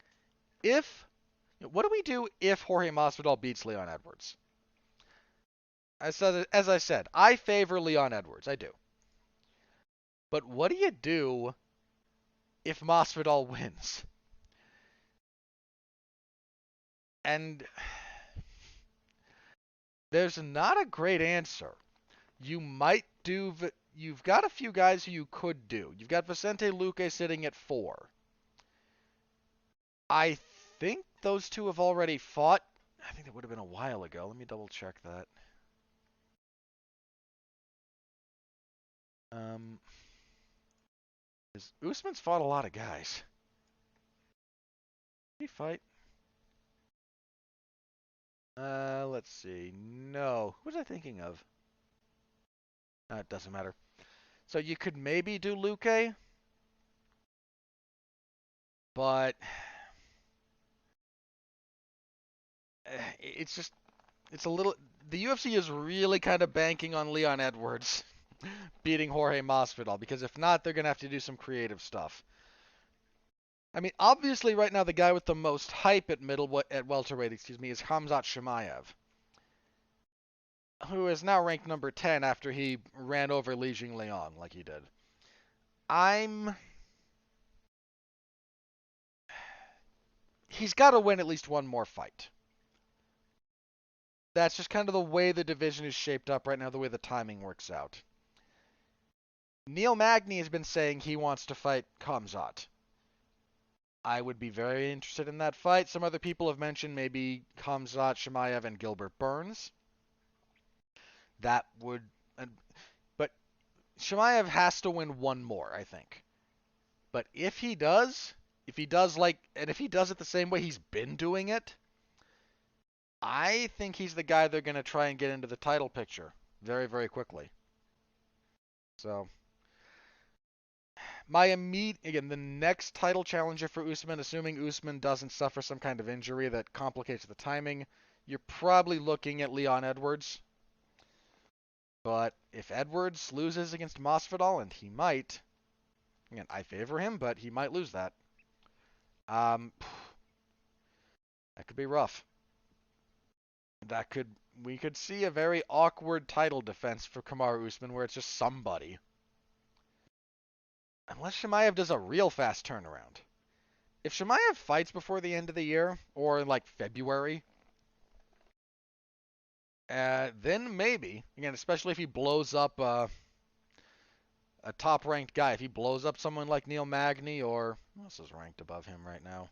What do we do if Jorge Masvidal beats Leon Edwards? As I said, I favor Leon Edwards. I do. But what do you do if Masvidal wins? And there's not a great answer. You've got a few guys who you could do. You've got Vicente Luque sitting at 4. I think those two have already fought. I think that would have been a while ago. Let me double check that. Usman's fought a lot of guys. Did he fight? Let's see. No. Who was I thinking of? It doesn't matter. So you could maybe do Luque, but it's a little. The UFC is really kind of banking on Leon Edwards beating Jorge Masvidal, because if not, they're gonna have to do some creative stuff. I mean, obviously, right now the guy with the most hype at welterweight, is Khamzat Chimaev, who is now ranked number 10 after he ran over Li Jingliang like he did. He's got to win at least one more fight. That's just kind of the way the division is shaped up right now, the way the timing works out. Neil Magny has been saying he wants to fight Khamzat. I would be very interested in that fight. Some other people have mentioned maybe Khamzat, Chimaev, and Gilbert Burns. That would... But Chimaev has to win one more, I think. But if he does it the same way he's been doing it, I think he's the guy they're going to try and get into the title picture very, very quickly. So, the next title challenger for Usman, assuming Usman doesn't suffer some kind of injury that complicates the timing, you're probably looking at Leon Edwards. But if Edwards loses against Masvidal, and he might, again, I favor him, but he might lose that. That could be rough. We could see a very awkward title defense for Kamaru Usman where it's just somebody. Unless Chimaev does a real fast turnaround. If Chimaev fights before the end of the year, or in like February, then maybe, again, especially if he blows up a top-ranked guy, if he blows up someone like Neil Magny, or who else is ranked above him right now?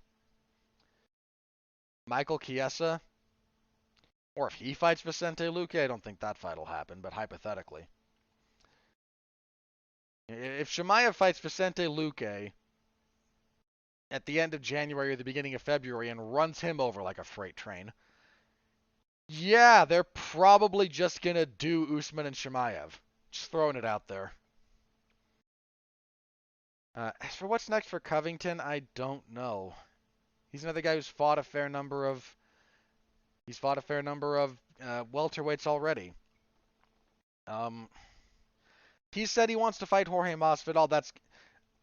Michael Chiesa. Or if he fights Vicente Luque, I don't think that fight will happen, but hypothetically. If Chimaev fights Vicente Luque at the end of January or the beginning of February and runs him over like a freight train, yeah, they're probably just going to do Usman and Chimaev. Just throwing it out there. As for what's next for Covington, I don't know. He's another guy who's fought a fair number of welterweights already. He said he wants to fight Jorge Masvidal.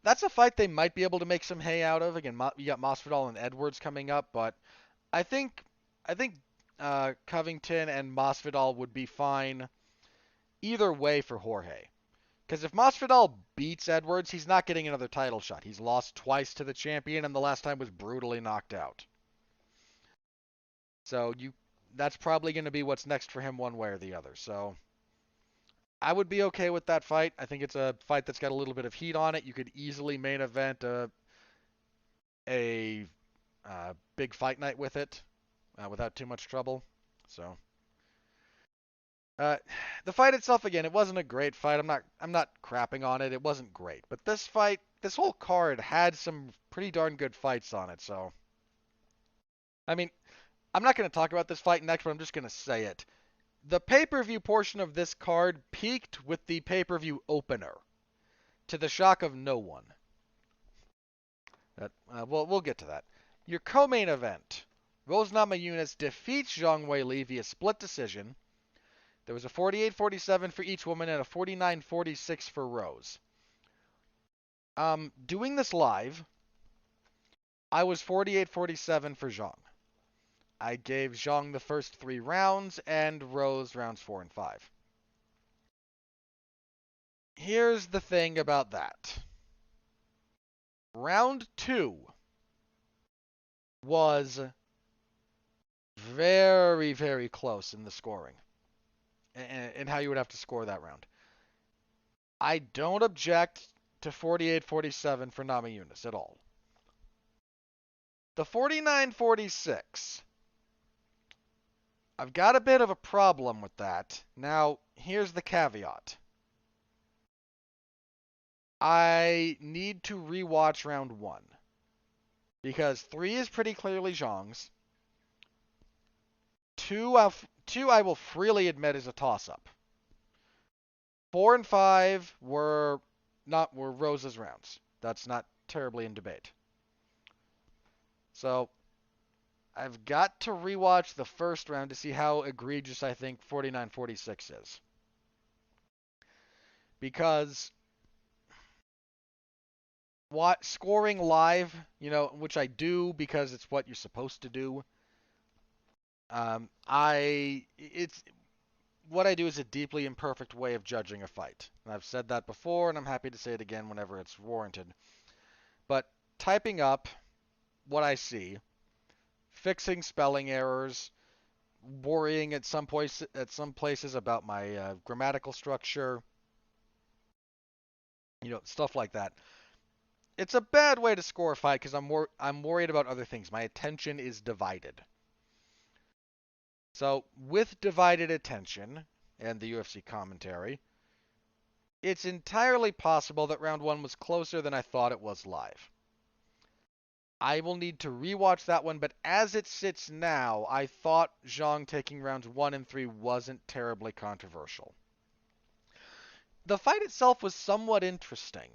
That's a fight they might be able to make some hay out of. Again, you got Masvidal and Edwards coming up, but I think Covington and Masvidal would be fine either way for Jorge. Because if Masvidal beats Edwards, he's not getting another title shot. He's lost twice to the champion, and the last time was brutally knocked out. So that's probably going to be what's next for him one way or the other. So I would be okay with that fight. I think it's a fight that's got a little bit of heat on it. You could easily main event a big fight night with it without too much trouble. So uh, the fight itself, again, it wasn't a great fight. I'm not crapping on it. It wasn't great, but this fight, this whole card had some pretty darn good fights on it. So I mean, I'm not going to talk about this fight next, but I'm just going to say it. The pay-per-view portion of this card peaked with the pay-per-view opener, to the shock of no one. We'll get to that. Your co-main event. Rose Namajunas defeats Zhang Weili via split decision. There was a 48-47 for each woman and a 49-46 for Rose. Doing this live, I was 48-47 for Zhang. I gave Zhang the first 3 rounds and Rose rounds 4 and 5. Here's the thing about that. Round 2 was very, very close in the scoring and how you would have to score that round. I don't object to 48-47 for Namajunas at all. The 49-46, I've got a bit of a problem with that. Now, here's the caveat. I need to rewatch round 1. Because 3 is pretty clearly Zhang's. 2 I will freely admit is a toss-up. 4 and 5 were Rose's rounds. That's not terribly in debate. So I've got to rewatch the first round to see how egregious I think 49-46 is. Because scoring live, which I do because it's what you're supposed to do. What I do is a deeply imperfect way of judging a fight. And I've said that before, and I'm happy to say it again whenever it's warranted. But typing up what I see, fixing spelling errors, worrying at some places about my grammatical structure, stuff like that. It's a bad way to score a fight because I'm worried about other things. My attention is divided. So with divided attention and the UFC commentary, it's entirely possible that round 1 was closer than I thought it was live. I will need to rewatch that one, but as it sits now, I thought Zhang taking rounds 1 and 3 wasn't terribly controversial. The fight itself was somewhat interesting.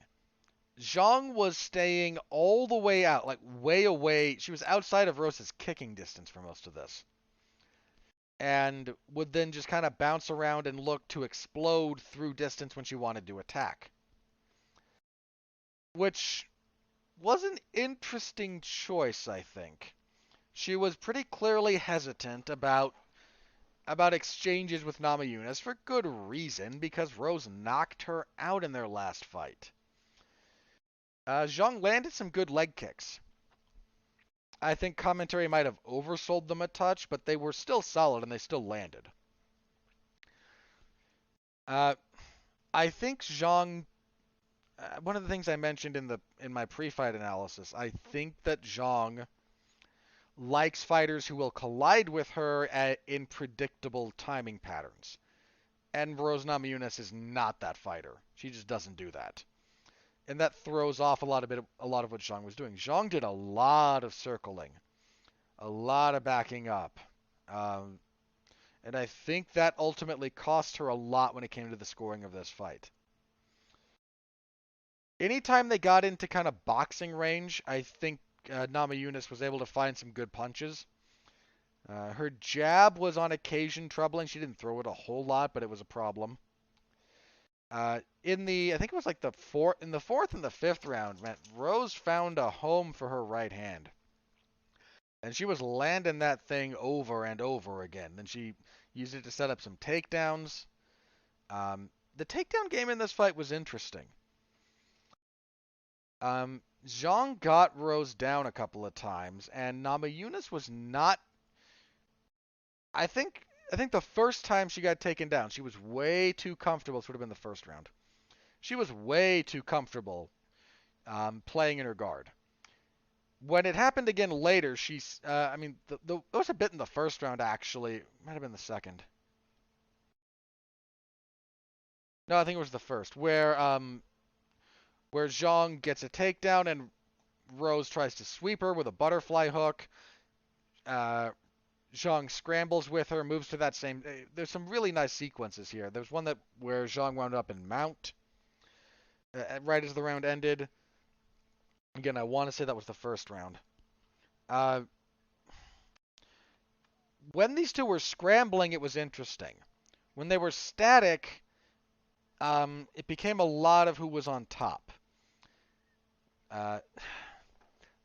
Zhang was staying all the way out, like way away. She was outside of Rose's kicking distance for most of this. And would then just kind of bounce around and look to explode through distance when she wanted to attack. Which was an interesting choice, I think. She was pretty clearly hesitant about exchanges with Namajunas for good reason, because Rose knocked her out in their last fight. Zhang landed some good leg kicks. I think commentary might have oversold them a touch, but they were still solid and they still landed. I think Zhang. One of the things I mentioned in my pre-fight analysis, I think that Zhang likes fighters who will collide with her in predictable timing patterns, and Rose Namajunas is not that fighter. She just doesn't do that. And that throws off a lot of what Zhang was doing. Zhang did a lot of circling, a lot of backing up. And I think that ultimately cost her a lot when it came to the scoring of this fight. Anytime they got into kind of boxing range, I think Namajunas was able to find some good punches. Her jab was on occasion troubling. She didn't throw it a whole lot, but it was a problem. I think it was like in the 4th and the 5th round, man, Rose found a home for her right hand. And she was landing that thing over and over again. Then she used it to set up some takedowns. The takedown game in this fight was interesting. Zhang got Rose down a couple of times, and Namajunas was not... I think the first time she got taken down, she was way too comfortable. This would have been the first round. She was way too comfortable playing in her guard. When it happened again later, I mean, it was a bit in the first round actually. It might have been the second. No, I think it was the first, where Zhang gets a takedown and Rose tries to sweep her with a butterfly hook. Uh, Zhang scrambles with her, moves to that same. There's some really nice sequences here. There's one where Zhang wound up in mount right as the round ended. Again, I want to say that was the first round. Uh, when these two were scrambling, it was interesting. When they were static, it became a lot of who was on top. Uh,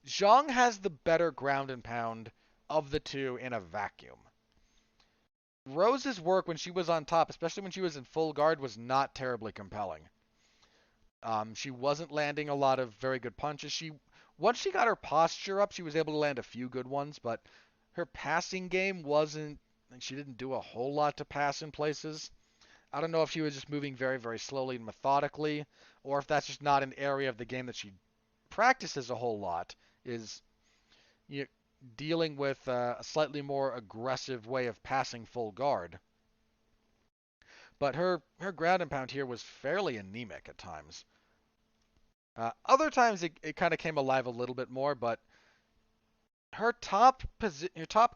Zhang has the better ground and pound of the two in a vacuum. Rose's work when she was on top, especially when she was in full guard, was not terribly compelling. She wasn't landing a lot of very good punches. Once she got her posture up, she was able to land a few good ones, but her passing game wasn't. She didn't do a whole lot to pass in places. I don't know if she was just moving very, very slowly and methodically, or if that's just not an area of the game that she practices a whole lot. Is you know, dealing with a slightly more aggressive way of passing full guard. But her ground and pound here was fairly anemic at times. Other times it kind of came alive a little bit more, but her top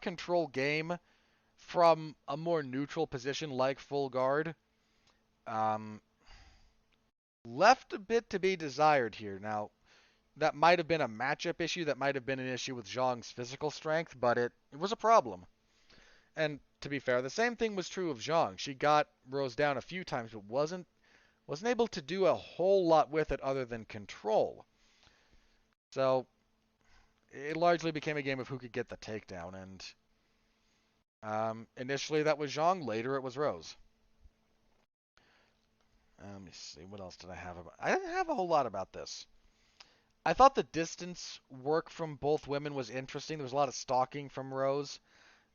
control game from a more neutral position like full guard um, left a bit to be desired here. Now, that might have been a matchup issue, that might have been an issue with Zhang's physical strength, but it was a problem. And to be fair, the same thing was true of Zhang. She got Rose down a few times, but wasn't able to do a whole lot with it other than control. So it largely became a game of who could get the takedown, and initially that was Zhang, later it was Rose. Let me see, what else did I have about? I didn't have a whole lot about this. I thought the distance work from both women was interesting. There was a lot of stalking from Rose.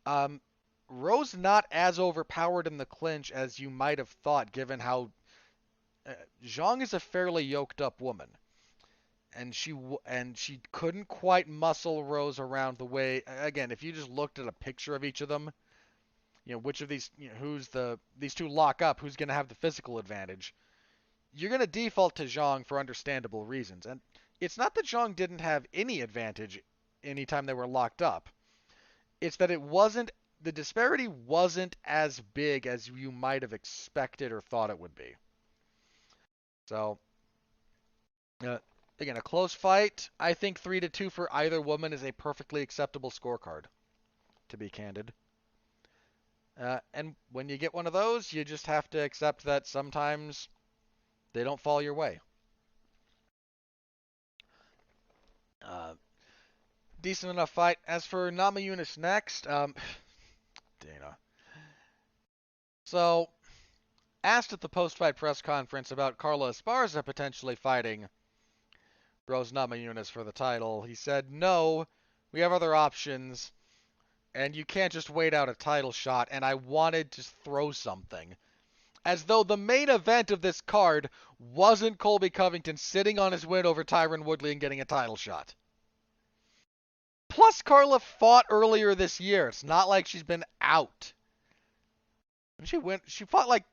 Um, Rose not as overpowered in the clinch as you might have thought, given how Zhang is a fairly yoked up woman, and she couldn't quite muscle Rose around the way. Again, if you just looked at a picture of each of them, which of these, these two lock up, who's going to have the physical advantage? You're going to default to Zhang for understandable reasons, and it's not that Zhang didn't have any advantage anytime they were locked up. It's that the disparity wasn't as big as you might have expected or thought it would be. So, uh, again, a close fight. I think 3-2 for either woman is a perfectly acceptable scorecard, to be candid. And when you get one of those, you just have to accept that sometimes they don't fall your way. Decent enough fight. As for Namajunas next, Dana. So, asked at the post-fight press conference about Carla Esparza potentially fighting Rose Namajunas for the title, he said, "No, we have other options, and you can't just wait out a title shot, and I wanted to throw something." As though the main event of this card wasn't Colby Covington sitting on his win over Tyron Woodley and getting a title shot. Plus, Carla fought earlier this year. It's not like she's been out. She fought like,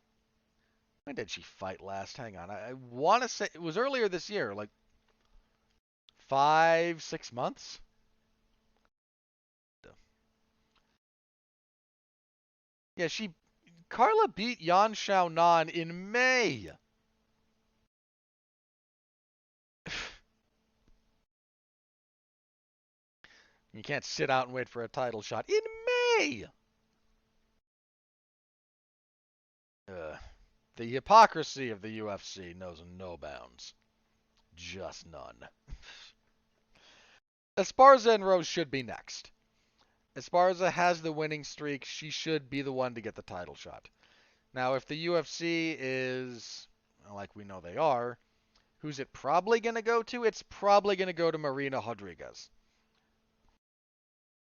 when did she fight last? Hang on. I want to say it was earlier this year, like 5-6 months. Yeah, Carla beat Yan Xiaonan in May. You can't sit out and wait for a title shot in May. The hypocrisy of the UFC knows no bounds. Just none. Esparza and Rose should be next. Esparza has the winning streak. She should be the one to get the title shot. Now, if the UFC is, like we know they are, who's it probably going to go to? It's probably going to go to Marina Rodriguez.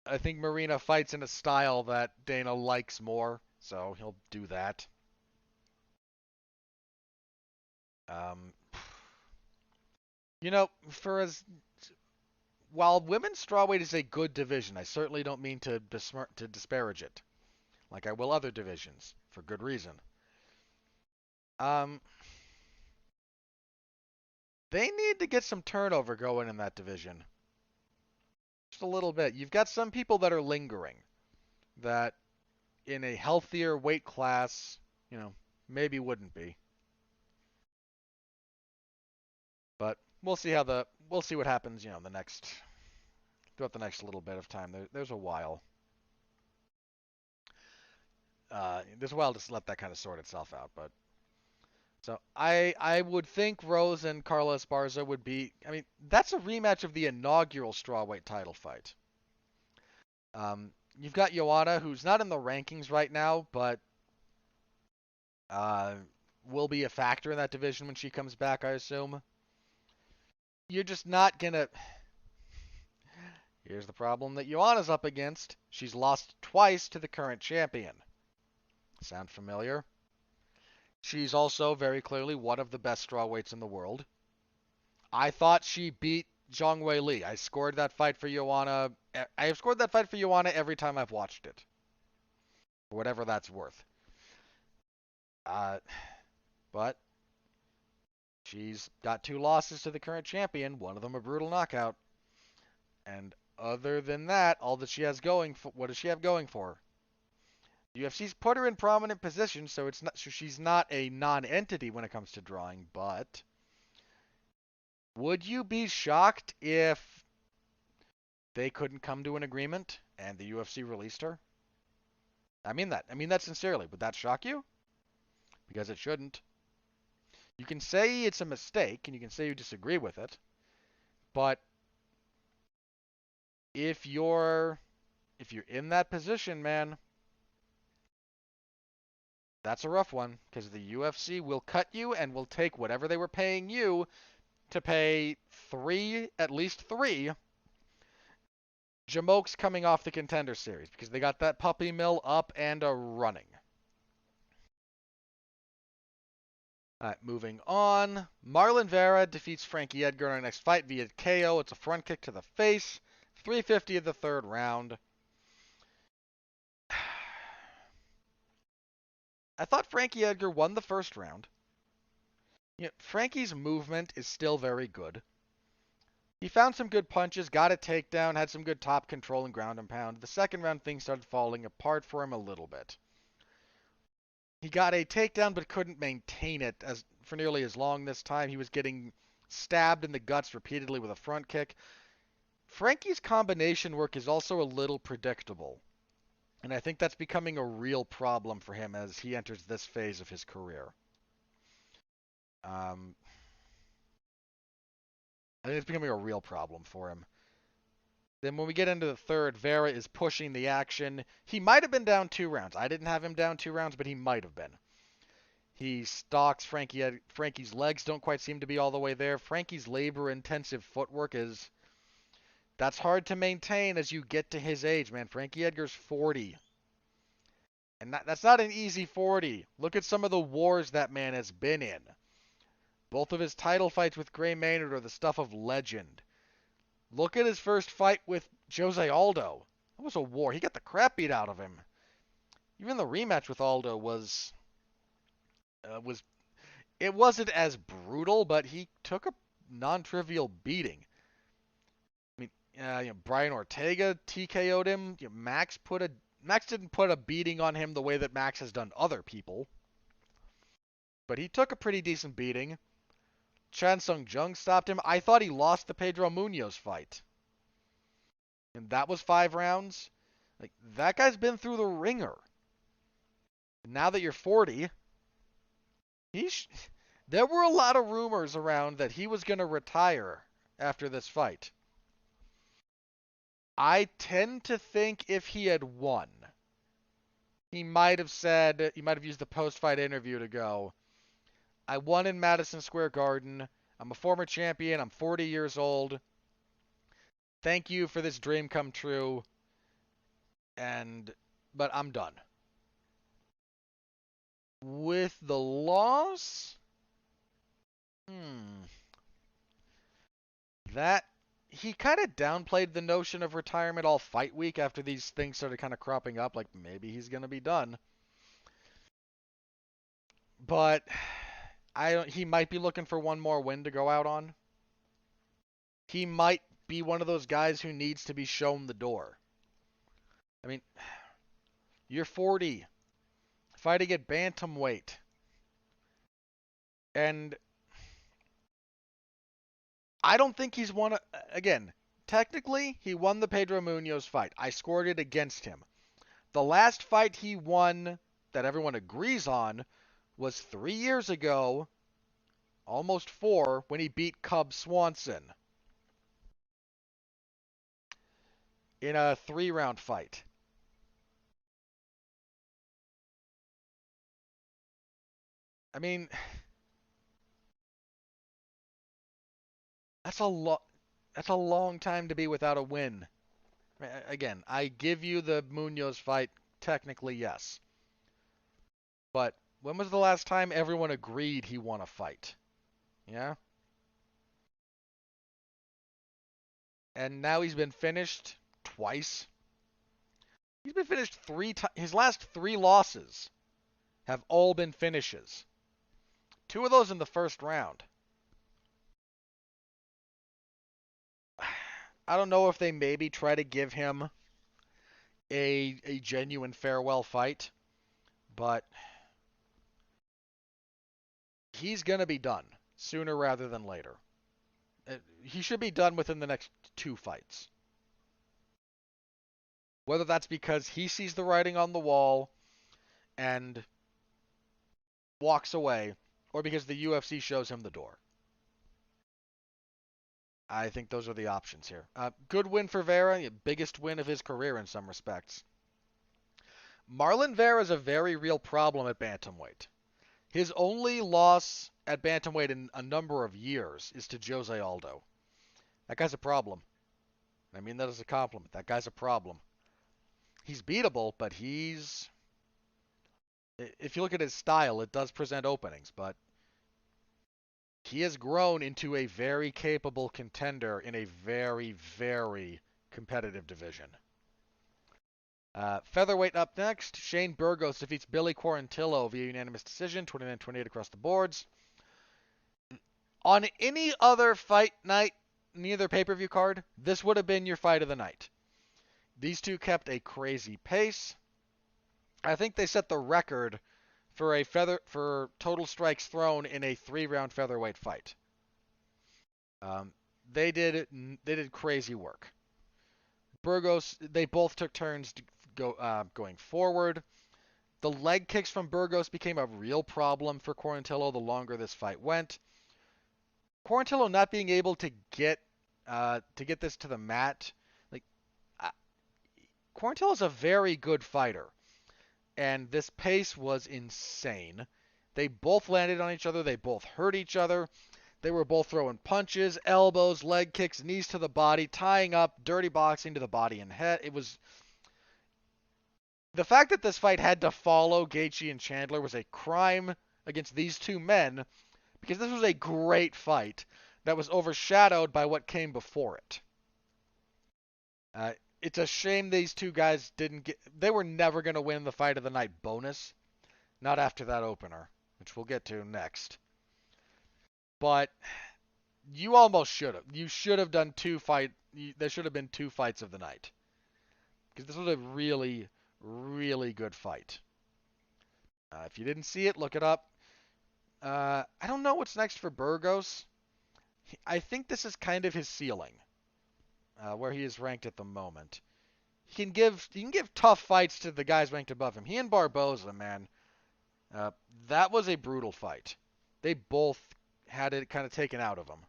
I think Marina fights in a style that Dana likes more, so he'll do that. Um, for as while women's strawweight is a good division, I certainly don't mean to disparage it, like I will other divisions for good reason. Um, they need to get some turnover going in that division, just a little bit. You've got some people that are lingering that in a healthier weight class, you know, maybe wouldn't be. But we'll see what happens, throughout the next little bit of time. There's a while. There's a while to let that kind of sort itself out. But so I would think Rose and Carla Esparza would be. I mean, that's a rematch of the inaugural strawweight title fight. You've got Joanna, who's not in the rankings right now, but uh, will be a factor in that division when she comes back, I assume. You're just not gonna. Here's the problem that Joanna's up against. She's lost twice to the current champion. Sound familiar? She's also very clearly one of the best strawweights in the world. I thought she beat Zhang Wei Li. I scored that fight for Joanna. I have scored that fight for Joanna every time I've watched it, for whatever that's worth. Uh, but she's got two losses to the current champion. One of them a brutal knockout. And other than that, all that she has going for, what does she have going for her? UFC's put her in prominent positions, so she's not a non-entity when it comes to drawing. But would you be shocked if they couldn't come to an agreement and the UFC released her? I mean that. I mean that sincerely. Would that shock you? Because it shouldn't. You can say it's a mistake and you can say you disagree with it, but if you're in that position, man, that's a rough one because the UFC will cut you and will take whatever they were paying you to pay at least three Jamokes coming off the Contender Series because they got that puppy mill up and a running. All right, moving on. Marlon Vera defeats Frankie Edgar in our next fight via KO. It's a front kick to the face. 350 of the third round. I thought Frankie Edgar won the first round. Frankie's movement is still very good. He found some good punches, got a takedown, had some good top control and ground and pound. The second round, things started falling apart for him a little bit. He got a takedown but couldn't maintain it for nearly as long this time. He was getting stabbed in the guts repeatedly with a front kick. Frankie's combination work is also a little predictable. And I think that's becoming a real problem for him as he enters this phase of his career. I think it's becoming a real problem for him. Then when we get into the third, Vera is pushing the action. He might have been down 2 rounds. I didn't have him down 2 rounds, but he might have been. He stalks Frankie. Frankie's legs don't quite seem to be all the way there. Frankie's labor-intensive footwork that's hard to maintain as you get to his age, man. Frankie Edgar's 40. And that's not an easy 40. Look at some of the wars that man has been in. Both of his title fights with Gray Maynard are the stuff of legend. Look at his first fight with Jose Aldo. That was a war. He got the crap beat out of him. Even the rematch with Aldo was it wasn't as brutal, but he took a non-trivial beating. I mean, Brian Ortega TKO'd him. Max didn't put a beating on him the way that Max has done other people, but he took a pretty decent beating. Chan Sung Jung stopped him. I thought he lost the Pedro Munoz fight. And that was 5 rounds. Like, that guy's been through the ringer. Now that you're 40, there were a lot of rumors around that he was going to retire after this fight. I tend to think if he had won, he might have used the post-fight interview to go, I won in Madison Square Garden. I'm a former champion. I'm 40 years old. Thank you for this dream come true. but I'm done. With the loss, hmm, that he kind of downplayed the notion of retirement all fight week after these things started kind of cropping up, like maybe he's going to be done. But he might be looking for one more win to go out on. He might be one of those guys who needs to be shown the door. I mean, you're 40, fighting at bantamweight. And I don't think he's won. Again, technically, he won the Pedro Munoz fight. I scored it against him. The last fight he won that everyone agrees on was 3 years ago, almost 4, when he beat Cub Swanson in a 3-round fight. I mean, that's a long time to be without a win. Again, I give you the Munoz fight. Technically, yes. But when was the last time everyone agreed he won a fight? Yeah? And now he's been finished twice. He's been finished 3 times. His last 3 losses have all been finishes. 2 of those in the first round. I don't know if they maybe try to give him a genuine farewell fight, but he's going to be done sooner rather than later. He should be done within the next 2 fights. Whether that's because he sees the writing on the wall and walks away, or because the UFC shows him the door. I think those are the options here. Good win for Vera, biggest win of his career in some respects. Marlon Vera is a very real problem at bantamweight. His only loss at bantamweight in a number of years is to Jose Aldo. That guy's a problem. I mean that as a compliment. That guy's a problem. He's beatable, but if you look at his style, it does present openings, but he has grown into a very capable contender in a very, very competitive division. Featherweight up next. Shane Burgos defeats Billy Quarantillo via unanimous decision, 29-28 across the boards. On any other fight night, neither pay-per-view card, this would have been your fight of the night. These two kept a crazy pace. I think they set the record for total strikes thrown in a 3-round featherweight fight. They did crazy work. Burgos, they both took turns going forward. The leg kicks from Burgos became a real problem for Quarantillo the longer this fight went. Quarantillo not being able to get this to the mat, like Quarantillo's a very good fighter, and this pace was insane. They both landed on each other. They both hurt each other. They were both throwing punches, elbows, leg kicks, knees to the body, tying up, dirty boxing to the body and head. It was the fact that this fight had to follow Gaethje and Chandler was a crime against these two men, because this was a great fight that was overshadowed by what came before it. It's a shame these two guys didn't get. They were never going to win the fight of the night bonus, not after that opener, which we'll get to next. But you almost should have. You should have done there should have been 2 fights of the night, because this was a really, really good fight. If you didn't see it, look it up. I don't know what's next for Burgos. I think this is kind of his ceiling, where he is ranked at the moment. He can give tough fights to the guys ranked above him. He and Barboza, man, that was a brutal fight. They both had it kind of taken out of them.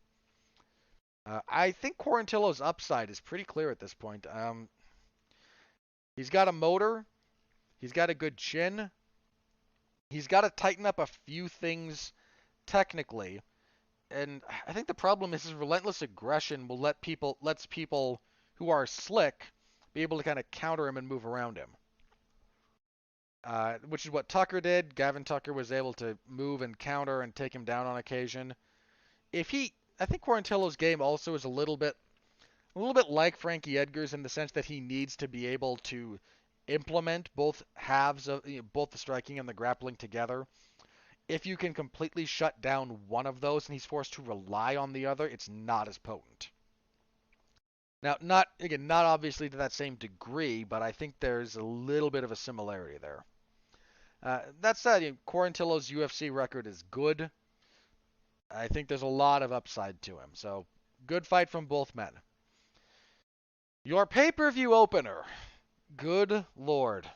I think Quarantillo's upside is pretty clear at this point. He's got a motor. He's got a good chin. He's got to tighten up a few things technically. And I think the problem is his relentless aggression lets people who are slick be able to kind of counter him and move around him. Which is what Tucker did. Gavin Tucker was able to move and counter and take him down on occasion. I think Quarantillo's game also is a little bit like Frankie Edgar's in the sense that he needs to be able to implement both halves of both the striking and the grappling together. If you can completely shut down one of those and he's forced to rely on the other, it's not as potent. Now, not obviously to that same degree, but I think there's a little bit of a similarity there. That said, Quarantillo's UFC record is good. I think there's a lot of upside to him. So, good fight from both men. Your pay-per-view opener. Good Lord.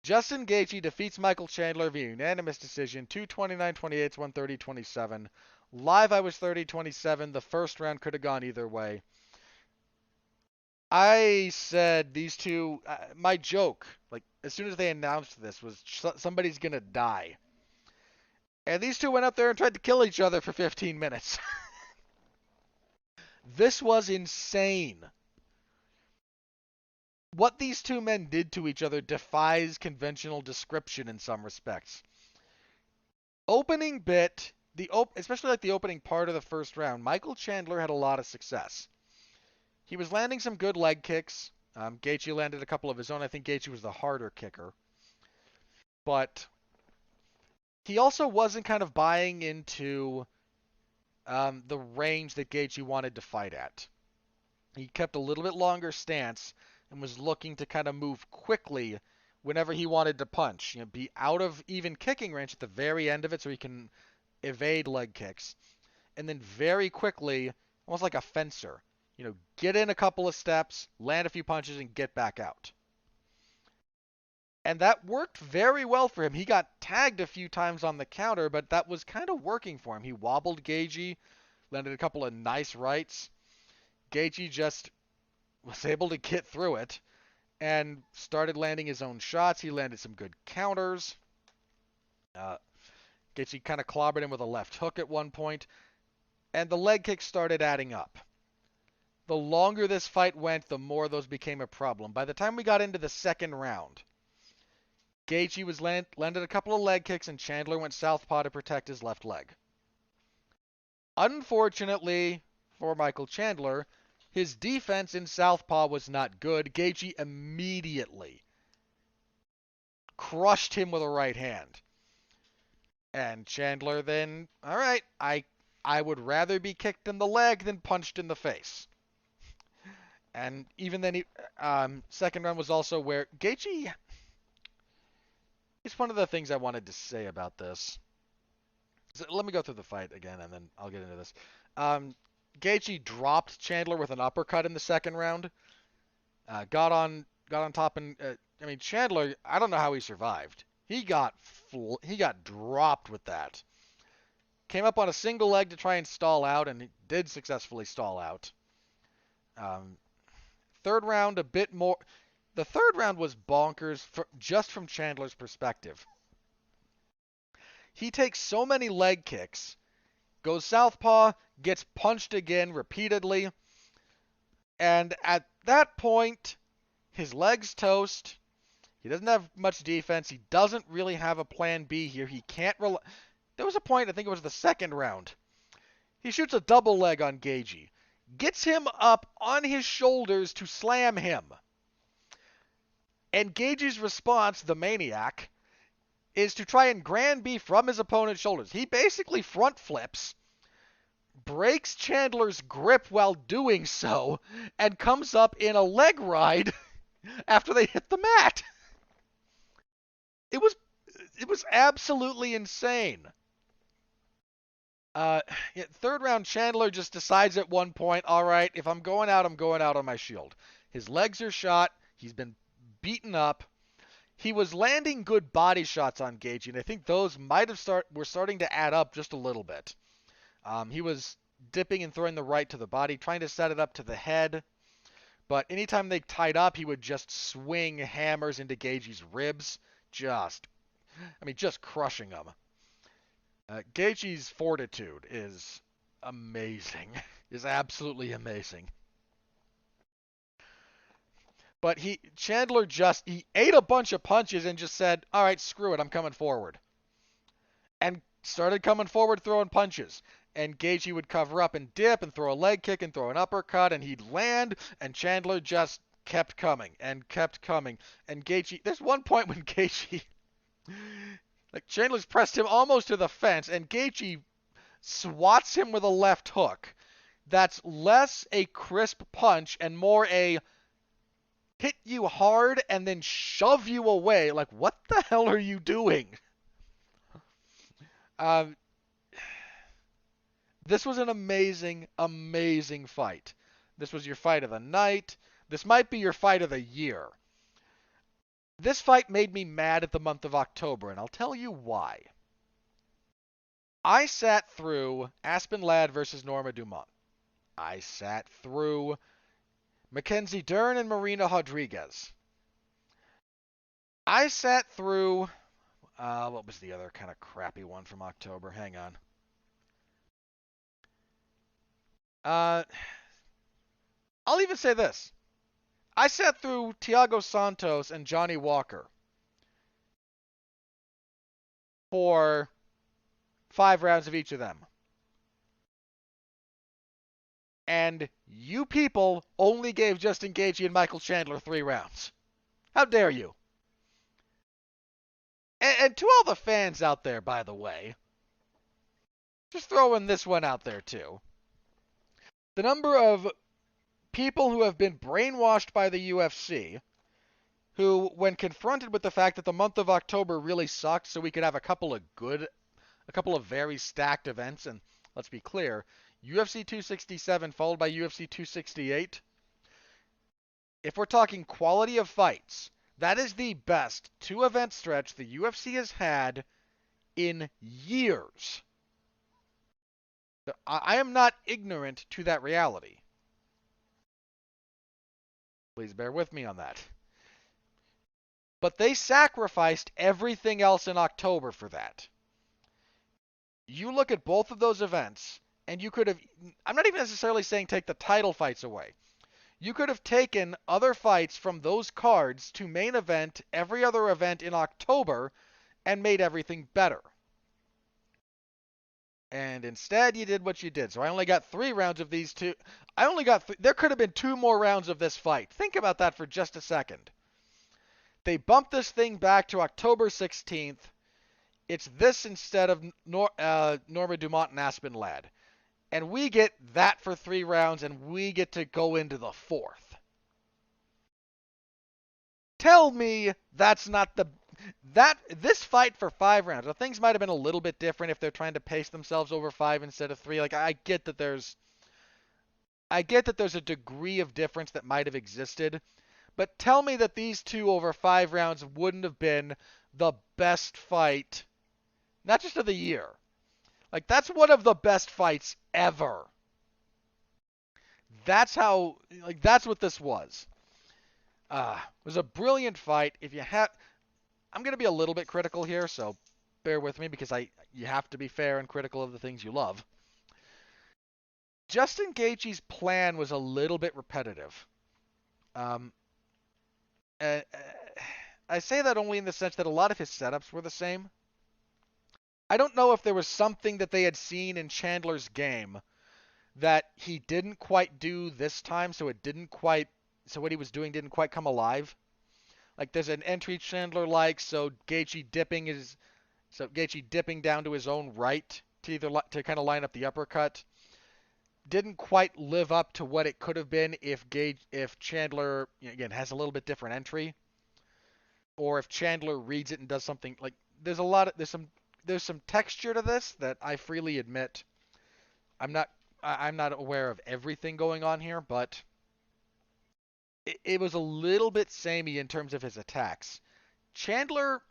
Justin Gaethje defeats Michael Chandler via unanimous decision, 229-28, 130-27. Live, I was 30-27. The first round could have gone either way. I said these two, my joke, like, as soon as they announced this, was somebody's going to die. And these two went up there and tried to kill each other for 15 minutes. This was insane. What these two men did to each other defies conventional description in some respects. Opening bit, especially like the opening part of the first round, Michael Chandler had a lot of success. He was landing some good leg kicks. Gaethje landed a couple of his own. I think Gaethje was the harder kicker. But he also wasn't kind of buying into the range that Gaethje wanted to fight at. He kept a little bit longer stance and was looking to kind of move quickly whenever he wanted to punch. Be out of even kicking range at the very end of it so he can evade leg kicks. And then very quickly, almost like a fencer, get in a couple of steps, land a few punches, and get back out. And that worked very well for him. He got tagged a few times on the counter, but that was kind of working for him. He wobbled Gaethje, landed a couple of nice rights. Gaethje just was able to get through it and started landing his own shots. He landed some good counters. Gaethje kind of clobbered him with a left hook at one point, and the leg kicks started adding up. The longer this fight went, the more those became a problem. By the time we got into the second round, Gaethje was landed a couple of leg kicks, and Chandler went southpaw to protect his left leg. Unfortunately for Michael Chandler, his defense in southpaw was not good. Gaethje immediately crushed him with a right hand. And Chandler then, all right, I would rather be kicked in the leg than punched in the face. And even then, second round was also where Gaethje... It's one of the things I wanted to say about this. So let me go through the fight again, and then I'll get into this. Gaethje dropped Chandler with an uppercut in the second round. Got on top, and Chandler. I don't know how he survived. He got dropped with that. Came up on a single leg to try and stall out, and he did successfully stall out. Third round, a bit more. The third round was bonkers just from Chandler's perspective. He takes so many leg kicks, goes southpaw, gets punched again repeatedly, and at that point, his leg's toast. He doesn't have much defense. He doesn't really have a plan B here. He can't rely. There was a point, I think it was the second round. He shoots a double leg on Gaethje, gets him up on his shoulders to slam him. And Gaethje's response, the maniac, is to try and grand B from his opponent's shoulders. He basically front flips, breaks Chandler's grip while doing so, and comes up in a leg ride after they hit the mat. It was absolutely insane. Third round, Chandler just decides at one point, all right, if I'm going out on my shield. His legs are shot. He's been beaten up. He was landing good body shots on Gaethje, and I think those were starting to add up just a little bit. He was dipping and throwing the right to the body, trying to set it up to the head. But anytime they tied up, he would just swing hammers into Gaethje's ribs, just crushing them. Gaethje's fortitude is amazing. Is absolutely amazing. But Chandler he ate a bunch of punches and just said, all right, screw it, I'm coming forward. And started coming forward throwing punches. And Gaethje would cover up and dip and throw a leg kick and throw an uppercut, and he'd land, and Chandler just kept coming and kept coming. And Gaethje, there's one point when Gaethje, like Chandler's pressed him almost to the fence, and Gaethje swats him with a left hook. That's less a crisp punch and more a hit you hard and then shove you away. Like, what the hell are you doing? Um, this was an amazing, amazing fight. This was your fight of the night. This might be your fight of the year. This fight made me mad at the month of October, and I'll tell you why. I sat through Aspen Ladd versus Norma Dumont. I sat through Mackenzie Dern and Marina Rodriguez. I sat through, what was the other kind of crappy one from October? Hang on. I'll even say this. I sat through Thiago Santos and Johnny Walker for 5 rounds of each of them. And you people only gave Justin Gaethje and Michael Chandler 3 rounds. How dare you? And to all the fans out there, by the way, just throwing this one out there too. The number of people who have been brainwashed by the UFC, who, when confronted with the fact that the month of October really sucked so we could have a couple of very stacked events, and let's be clear, UFC 267 followed by UFC 268. If we're talking quality of fights, that is the best 2-event stretch the UFC has had in years. I am not ignorant to that reality. Please bear with me on that. But they sacrificed everything else in October for that. You look at both of those events, and you could have, I'm not even necessarily saying take the title fights away. You could have taken other fights from those cards to main event every other event in October and made everything better. And instead, you did what you did. So I only got 3 rounds of these two. There could have been 2 more rounds of this fight. Think about that for just a second. They bumped this thing back to October 16th. It's this instead of Norma Dumont and Aspen Ladd. And we get that for 3 rounds, and we get to go into the 4th. Tell me that's not this fight for 5 rounds. Now, things might have been a little bit different if they're trying to pace themselves over 5 instead of 3. Like, I get that there's a degree of difference that might have existed, but tell me that these 2 over 5 rounds wouldn't have been the best fight, not just of the year. Like, that's one of the best fights ever. That's what this was. It was a brilliant fight. I'm going to be a little bit critical here, so bear with me because you have to be fair and critical of the things you love. Justin Gaethje's plan was a little bit repetitive. I say that only in the sense that a lot of his setups were the same. I don't know if there was something that they had seen in Chandler's game that he didn't quite do this time, so what he was doing didn't quite come alive. Like, there's an entry Chandler likes, so Gaethje dipping down to his own right to kind of line up the uppercut didn't quite live up to what it could have been if Chandler, again, has a little bit different entry, or if Chandler reads it and does something like there's some texture to this that I freely admit I'm not aware of everything going on here, but it was a little bit samey in terms of his attacks. Chandler,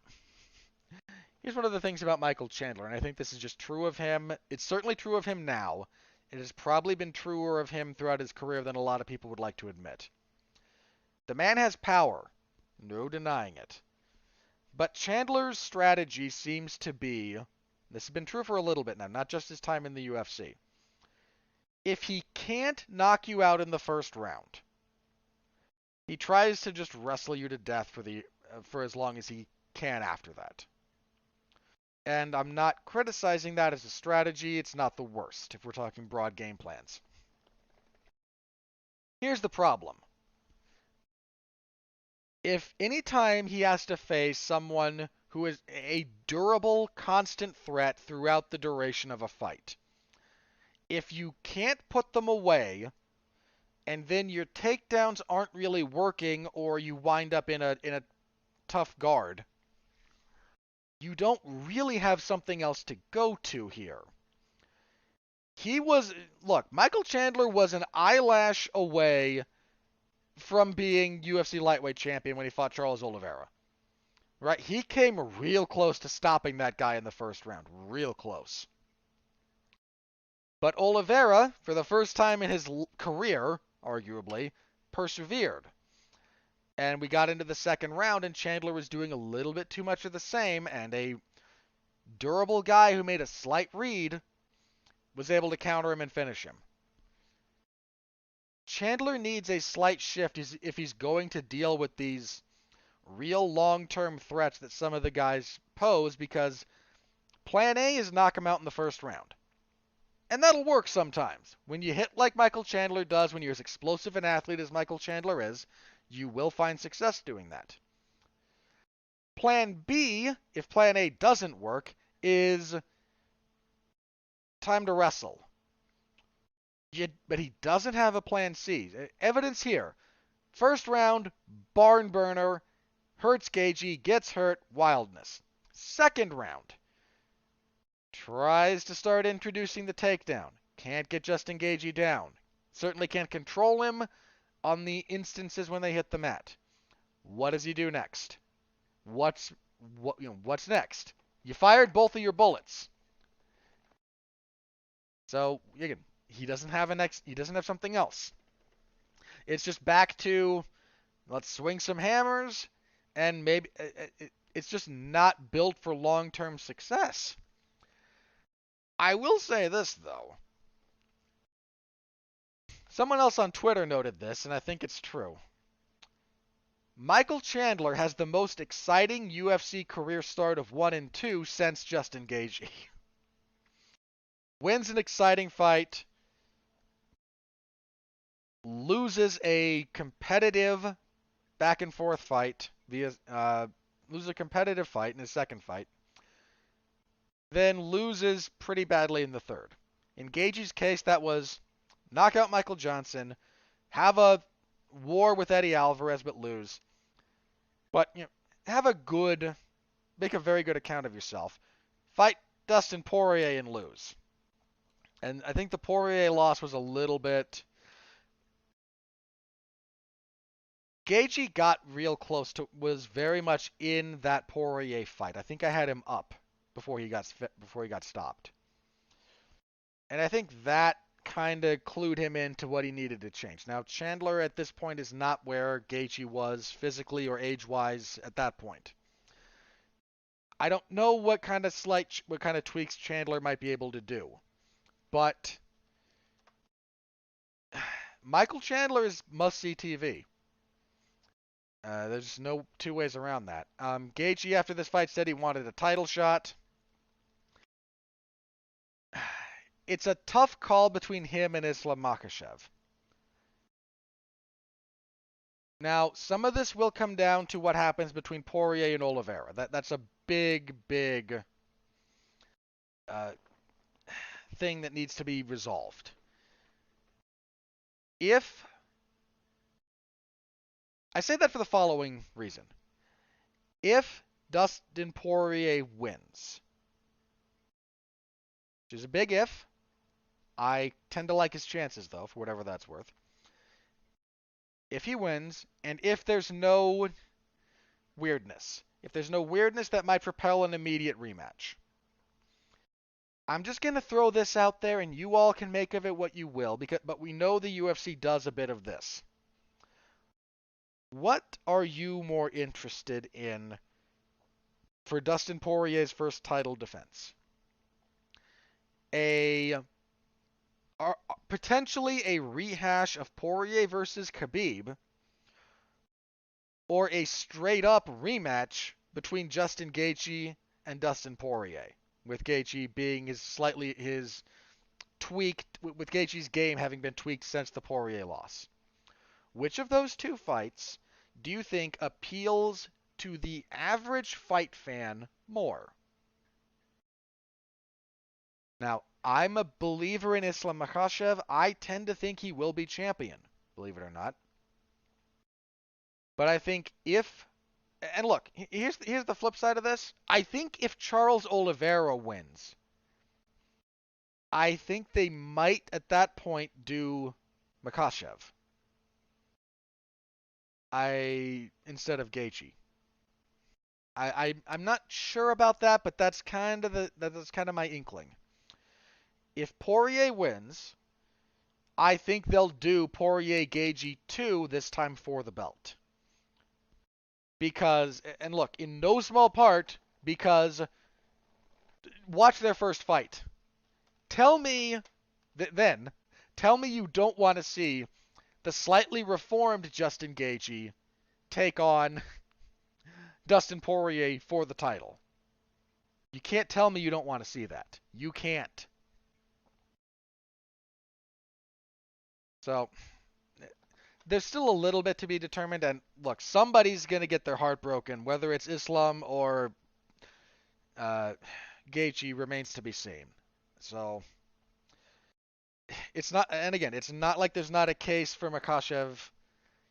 here's one of the things about Michael Chandler, and I think this is just true of him. It's certainly true of him now. It has probably been truer of him throughout his career than a lot of people would like to admit. The man has power. No denying it. But Chandler's strategy seems to be, this has been true for a little bit now, not just his time in the UFC. If he can't knock you out in the first round, He tries to just wrestle you to death for as long as he can after that. And I'm not criticizing that as a strategy. It's not the worst if we're talking broad game plans. Here's the problem. If anytime he has to face someone who is a durable, constant threat throughout the duration of a fight, if you can't put them away, and then your takedowns aren't really working, or you wind up in a tough guard, you don't really have something else to go to here. Look, Michael Chandler was an eyelash away from being UFC lightweight champion when he fought Charles Oliveira. Right? He came real close to stopping that guy in the first round. Real close. But Oliveira, for the first time in his career, arguably, persevered. And we got into the second round, and Chandler was doing a little bit too much of the same, and a durable guy who made a slight read was able to counter him and finish him. Chandler needs a slight shift if he's going to deal with these real long-term threats that some of the guys pose, because plan A is knock him out in the first round. And that'll work sometimes. When you hit like Michael Chandler does, when you're as explosive an athlete as Michael Chandler is, you will find success doing that. Plan B, if plan A doesn't work, is time to wrestle. But he doesn't have a plan C. Evidence here. First round, barn burner, hurts Gaethje, gets hurt, wildness. Second round, tries to start introducing the takedown. Can't get Justin Gaethje down. Certainly can't control him on the instances when they hit the mat. What does he do next? What's next? You fired both of your bullets. So again, he doesn't have something else. It's just back to let's swing some hammers, and maybe it's just not built for long-term success. I will say this, though. Someone else on Twitter noted this, and I think it's true. Michael Chandler has the most exciting UFC career start of 1 and 2 since Justin Gaethje. Wins an exciting fight, loses a competitive back and forth fight loses a competitive fight in his second fight, then loses pretty badly in the third. In Gaethje's case, that was knock out Michael Johnson, have a war with Eddie Alvarez but lose. But make a very good account of yourself. Fight Dustin Poirier and lose. And I think the Poirier loss was a little bit. Gaethje got real close to, was very much in that Poirier fight. I think I had him up before he got stopped. And I think that kind of clued him into what he needed to change. Now, Chandler at this point is not where Gaethje was physically or age-wise at that point. I don't know what kind of tweaks Chandler might be able to do. But Michael Chandler is must-see TV. There's no two ways around that. Gaethje, after this fight, said he wanted a title shot. It's a tough call between him and Islam Makhachev. Now, some of this will come down to what happens between Poirier and Oliveira. That's a big thing that needs to be resolved. I say that for the following reason. If Dustin Poirier wins, which is a big if, I tend to like his chances, though, for whatever that's worth. If he wins, and if there's no weirdness that might propel an immediate rematch, I'm just going to throw this out there, and you all can make of it what you will, but we know the UFC does a bit of this. What are you more interested in for Dustin Poirier's first title defense? Potentially a rehash of Poirier versus Khabib, or a straight-up rematch between Justin Gaethje and Dustin Poirier, with Gaethje being his tweaked, with Gaethje's game having been tweaked since the Poirier loss. Which of those two fights do you think appeals to the average fight fan more? Now, I'm a believer in Islam Makhachev. I tend to think he will be champion, believe it or not. But I think and look, here's the flip side of this. I think if Charles Oliveira wins, I think they might at that point do Makhachev. Instead of Gaethje. I'm not sure about that, but that's kind of my inkling. If Poirier wins, I think they'll do Poirier Gaethje 2 this time for the belt. Because, and look, in no small part, because watch their first fight. Tell me you don't want to see the slightly reformed Justin Gaethje take on Dustin Poirier for the title. You can't tell me you don't want to see that. You can't. So, there's still a little bit to be determined, and look, somebody's going to get their heart broken, whether it's Islam or Gaethje remains to be seen. So, it's not, and again, it's not like there's not a case for Makhachev.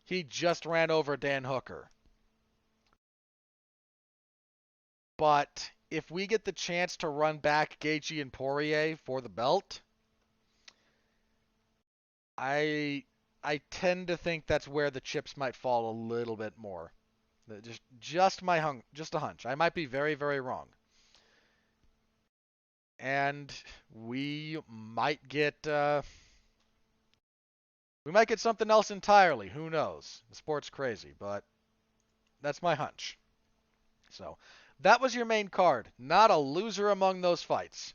He just ran over Dan Hooker. But if we get the chance to run back Gaethje and Poirier for the belt, I tend to think that's where the chips might fall a little bit more. Just a hunch. I might be very, very wrong. And we might get something else entirely. Who knows? The sport's crazy, but that's my hunch. So, that was your main card. Not a loser among those fights.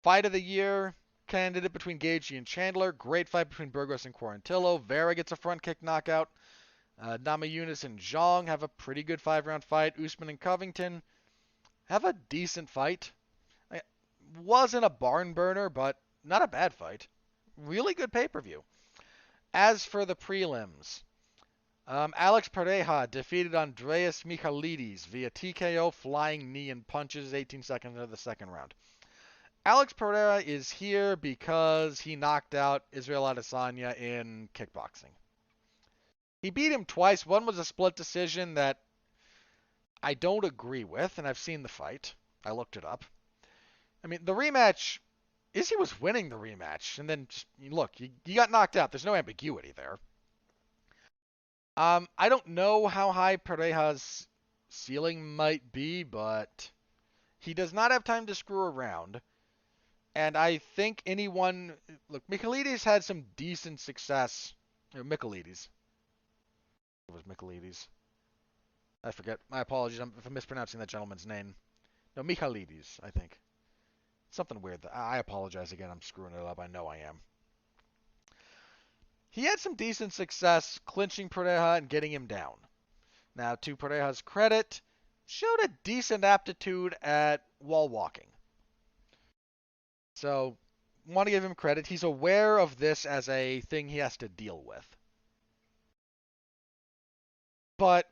Fight of the year candidate between Gaethje and Chandler. Great fight between Burgos and Quarantillo. Vera gets a front kick knockout. Namajunas and Zhang have a pretty good 5-round fight. Usman and Covington have a decent fight. Wasn't a barn burner, but not a bad fight. Really good pay-per-view. As for the prelims, Alex Pereira defeated Andreas Michailidis via TKO, flying knee and punches 18 seconds into the second round. Alex Pereira is here because he knocked out Israel Adesanya in kickboxing. He beat him twice. One was a split decision that I don't agree with, and I've seen the fight. I looked it up. I mean, the rematch, Izzy was winning the rematch, and then, look, you got knocked out. There's no ambiguity there. I don't know how high Pereira's ceiling might be, but he does not have time to screw around. And I think look, Michailidis had some decent success. Michailidis. It was Michailidis. I forget. My apologies if I'm mispronouncing that gentleman's name. No, Michailidis, I think. Something weird. I apologize again. I'm screwing it up. I know I am. He had some decent success clinching Pereira and getting him down. Now, to Pereira's credit, showed a decent aptitude at wall walking. So, want to give him credit. He's aware of this as a thing he has to deal with. But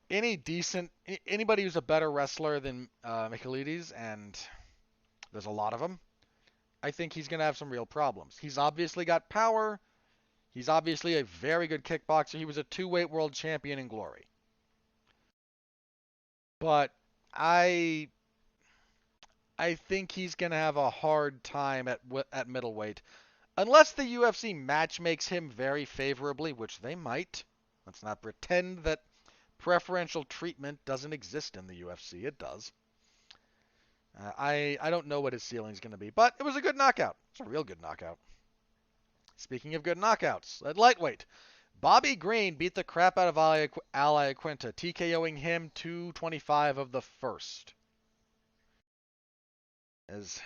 anybody who's a better wrestler than Michailidis, and there's a lot of them, I think he's going to have some real problems. He's obviously got power. He's obviously a very good kickboxer. He was a 2-weight world champion in Glory. But I think he's going to have a hard time at middleweight. Unless the UFC match makes him very favorably, which they might. Let's not pretend that preferential treatment doesn't exist in the UFC. It does. I don't know what his ceiling's going to be, but it was a good knockout. It's a real good knockout. Speaking of good knockouts, at lightweight, Bobby Green beat the crap out of Al Iaquinta, TKOing him 2:25 of the first. As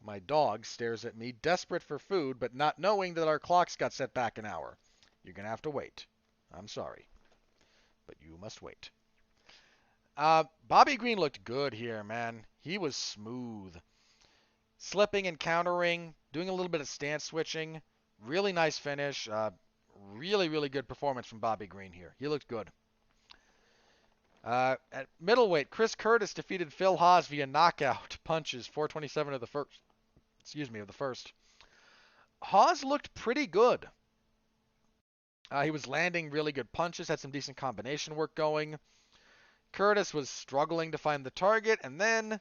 my dog stares at me, desperate for food, but not knowing that our clocks got set back an hour. You're going to have to wait. I'm sorry. but you must wait. Bobby Green looked good here, man. He was smooth. Slipping and countering, doing a little bit of stance switching. Really nice finish. Really, really good performance from Bobby Green here. He looked good. At middleweight, Chris Curtis defeated Phil Haas via knockout punches, 4:27 of the first. Of the first. Haas looked pretty good. He was landing really good punches, had some decent combination work going. Curtis was struggling to find the target, and then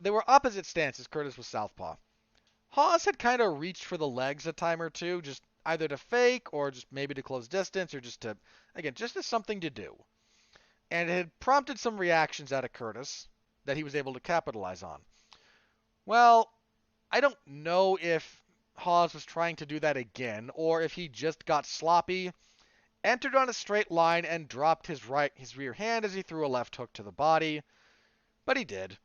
they were opposite stances. Curtis was southpaw. Haas had kind of reached for the legs a time or two, just either to fake or just maybe to close distance or just as something to do. And it had prompted some reactions out of Curtis that he was able to capitalize on. Well, I don't know if Haas was trying to do that again or if he just got sloppy, entered on a straight line, and dropped his rear hand as he threw a left hook to the body. But he did.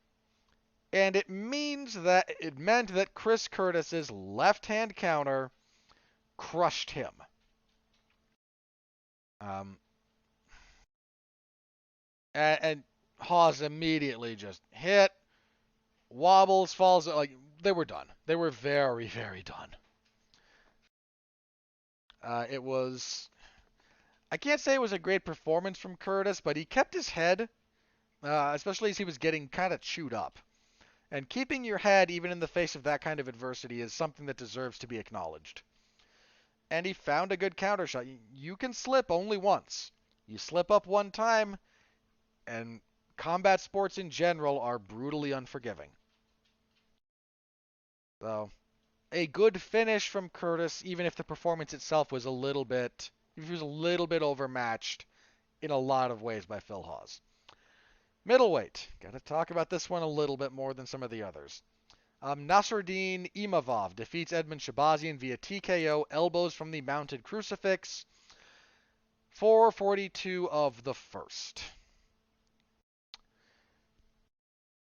And it meant that Chris Curtis's left hand counter crushed him. And Haas immediately just hit, wobbles, falls. They were done. They were very, very done. I can't say it was a great performance from Curtis, but he kept his head, especially as he was getting kind of chewed up. And keeping your head, even in the face of that kind of adversity, is something that deserves to be acknowledged. And he found a good counter shot. You can slip only once. You slip up one time, and combat sports in general are brutally unforgiving. So, a good finish from Curtis, even if the performance itself was a little bit overmatched in a lot of ways by Phil Haas. Middleweight. Got to talk about this one a little bit more than some of the others. Nasruddin Imavov defeats Edmen Shahbazyan via TKO, elbows from the mounted crucifix. 4:42 of the first.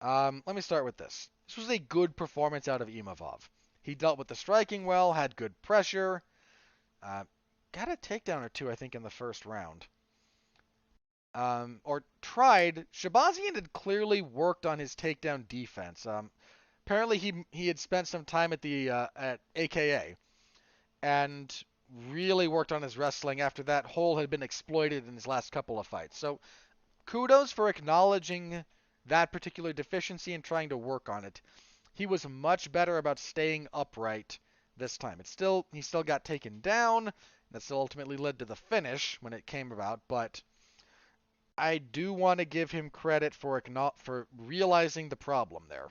Let me start with this. This was a good performance out of Imavov. He dealt with the striking well, had good pressure. Got a takedown or two, I think, in the first round. Or tried. Shahbazyan had clearly worked on his takedown defense. Apparently, he had spent some time at AKA and really worked on his wrestling after that hole had been exploited in his last couple of fights. So, kudos for acknowledging that particular deficiency and trying to work on it. He was much better about staying upright this time. He still got taken down. That still ultimately led to the finish when it came about, but I do want to give him credit for realizing the problem there.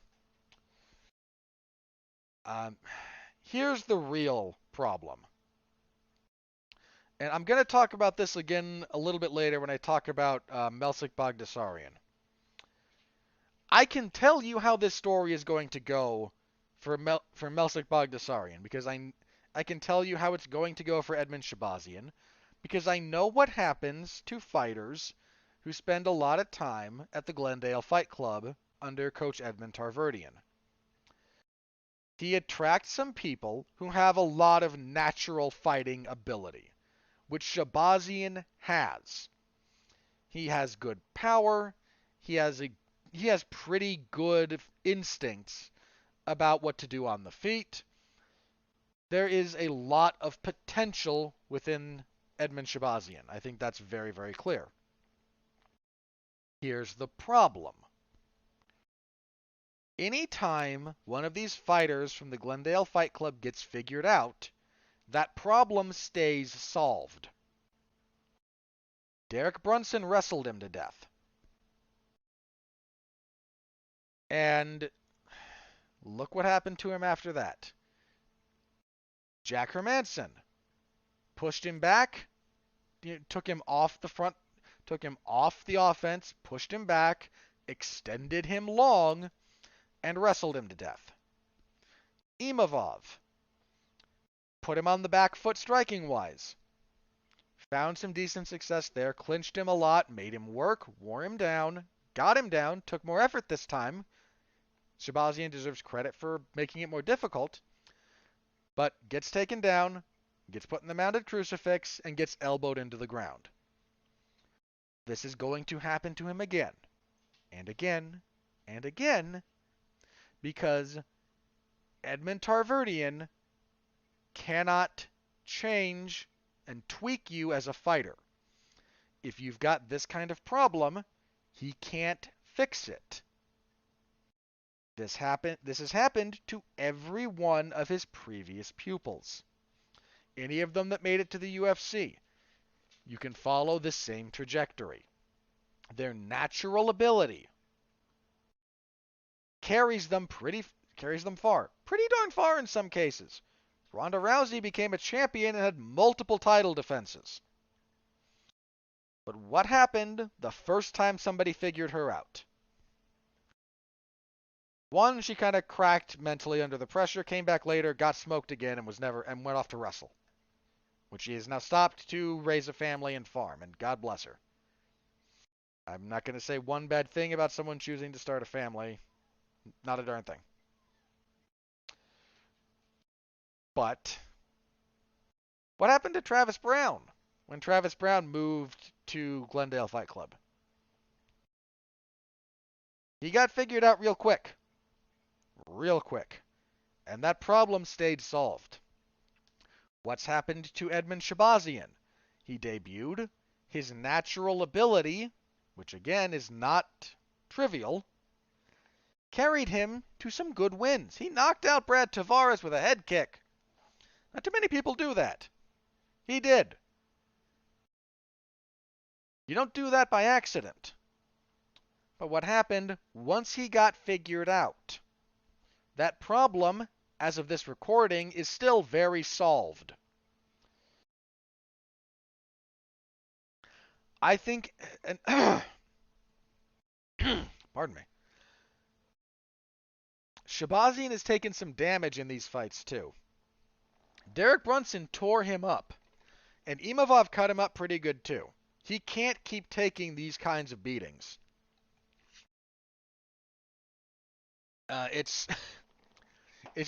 Here's the real problem. And I'm going to talk about this again a little bit later when I talk about Melsik Bagdasaryan. I can tell you how this story is going to go for Melsik Bagdasaryan because I can tell you how it's going to go for Edmen Shahbazyan because I know what happens to fighters who spend a lot of time at the Glendale Fight Club under Coach Edmond Tarverdian. He attracts some people who have a lot of natural fighting ability, which Shahbazyan has. He has good power. He has pretty good instincts about what to do on the feet. There is a lot of potential within Edmen Shahbazyan. I think that's very, very clear. Here's the problem. Anytime one of these fighters from the Glendale Fight Club gets figured out, that problem stays solved. Derek Brunson wrestled him to death. And look what happened to him after that. Jack Hermanson pushed him back, took him off the offense, pushed him back, extended him long, and wrestled him to death. Imavov put him on the back foot striking-wise. Found some decent success there, clinched him a lot, made him work, wore him down, got him down, took more effort this time. Shahbazyan deserves credit for making it more difficult, but gets taken down, gets put in the mounted crucifix, and gets elbowed into the ground. this is going to happen to him again and again and again because Edmond Tarverdyan cannot change and tweak you as a fighter. If you've got this kind of problem, he can't fix it. This has happened to every one of his previous pupils. Any of them that made it to the UFC, you can follow the same trajectory. Their natural ability carries them far. Pretty darn far in some cases. Ronda Rousey became a champion and had multiple title defenses. But what happened the first time somebody figured her out? One, she kind of cracked mentally under the pressure, came back later, got smoked again, and went off to wrestle. Which she has now stopped to raise a family and farm, and God bless her. I'm not going to say one bad thing about someone choosing to start a family. Not a darn thing. But what happened to Travis Brown when Travis Brown moved to Glendale Fight Club? He got figured out real quick. Real quick. And that problem stayed solved. What's happened to Edmund Shabazian? He debuted. His natural ability, which again is not trivial, carried him to some good wins. He knocked out Brad Tavares with a head kick. Not too many people do that. He did. You don't do that by accident. But what happened once he got figured out? That problem, as of this recording, is still very solved. I think, pardon me, Shabazian has taken some damage in these fights too. Derek Brunson tore him up, and Imavov cut him up pretty good too. He can't keep taking these kinds of beatings. It's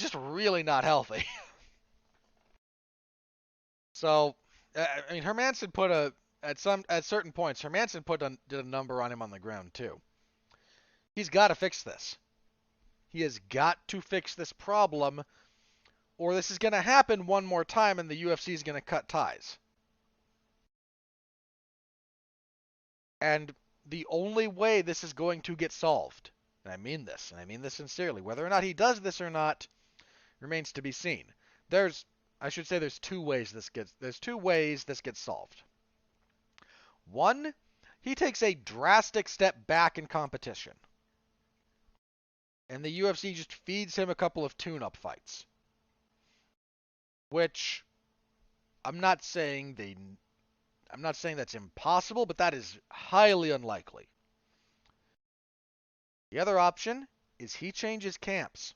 just really not healthy. So, I mean, Hermansson at certain points, Hermansson did a number on him on the ground too. He's got to fix this. He has got to fix this problem, or this is going to happen one more time and the UFC is going to cut ties. And the only way this is going to get solved, and I mean this sincerely, whether or not he does this or not remains to be seen. There's two ways this gets solved. One, he takes a drastic step back in competition. And the UFC just feeds him a couple of tune-up fights. Which I'm not saying that's impossible, but that is highly unlikely. The other option is he changes camps.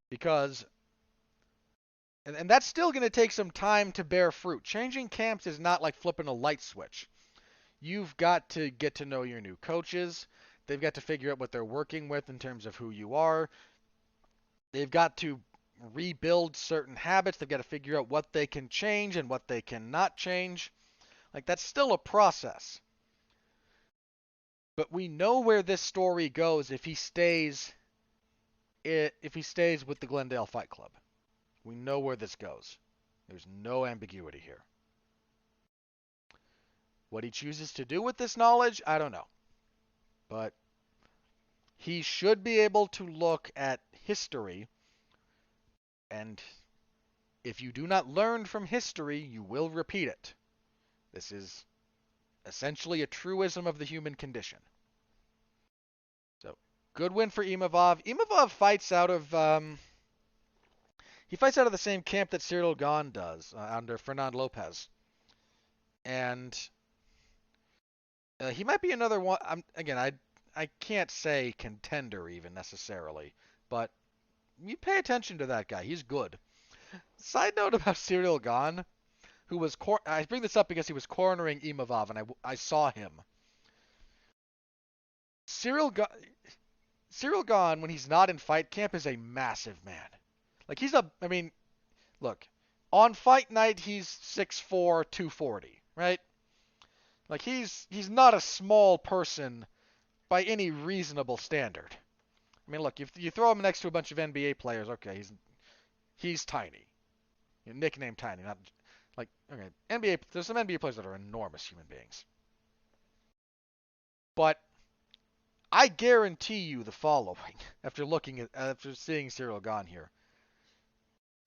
Because and that's still going to take some time to bear fruit. Changing camps is not like flipping a light switch. You've got to get to know your new coaches. They've got to figure out what they're working with in terms of who you are. They've got to rebuild certain habits. They've got to figure out what they can change and what they cannot change. Like, that's still a process. But we know where this story goes if he stays with the Glendale Fight Club. We know where this goes. There's no ambiguity here. What he chooses to do with this knowledge, I don't know. But he should be able to look at history, and if you do not learn from history, you will repeat it. This is essentially a truism of the human condition. So, good win for Imavov. Imavov fights out of the same camp that Cyril Gane does under Fernand Lopez. And he might be another one. I can't say contender even necessarily, but you pay attention to that guy. He's good. Side note about Cyril Gane, who was I bring this up because he was cornering Imavov, and I saw him. Cyril Gane, when he's not in fight camp, is a massive man. Like, look, on fight night he's 6'4", 240, right? Like, he's not a small person by any reasonable standard. I mean, look, if you throw him next to a bunch of NBA players, okay, he's tiny. Nickname tiny, not like, okay, NBA. There's some NBA players that are enormous human beings, but I guarantee you the following after seeing Cyril Gane here.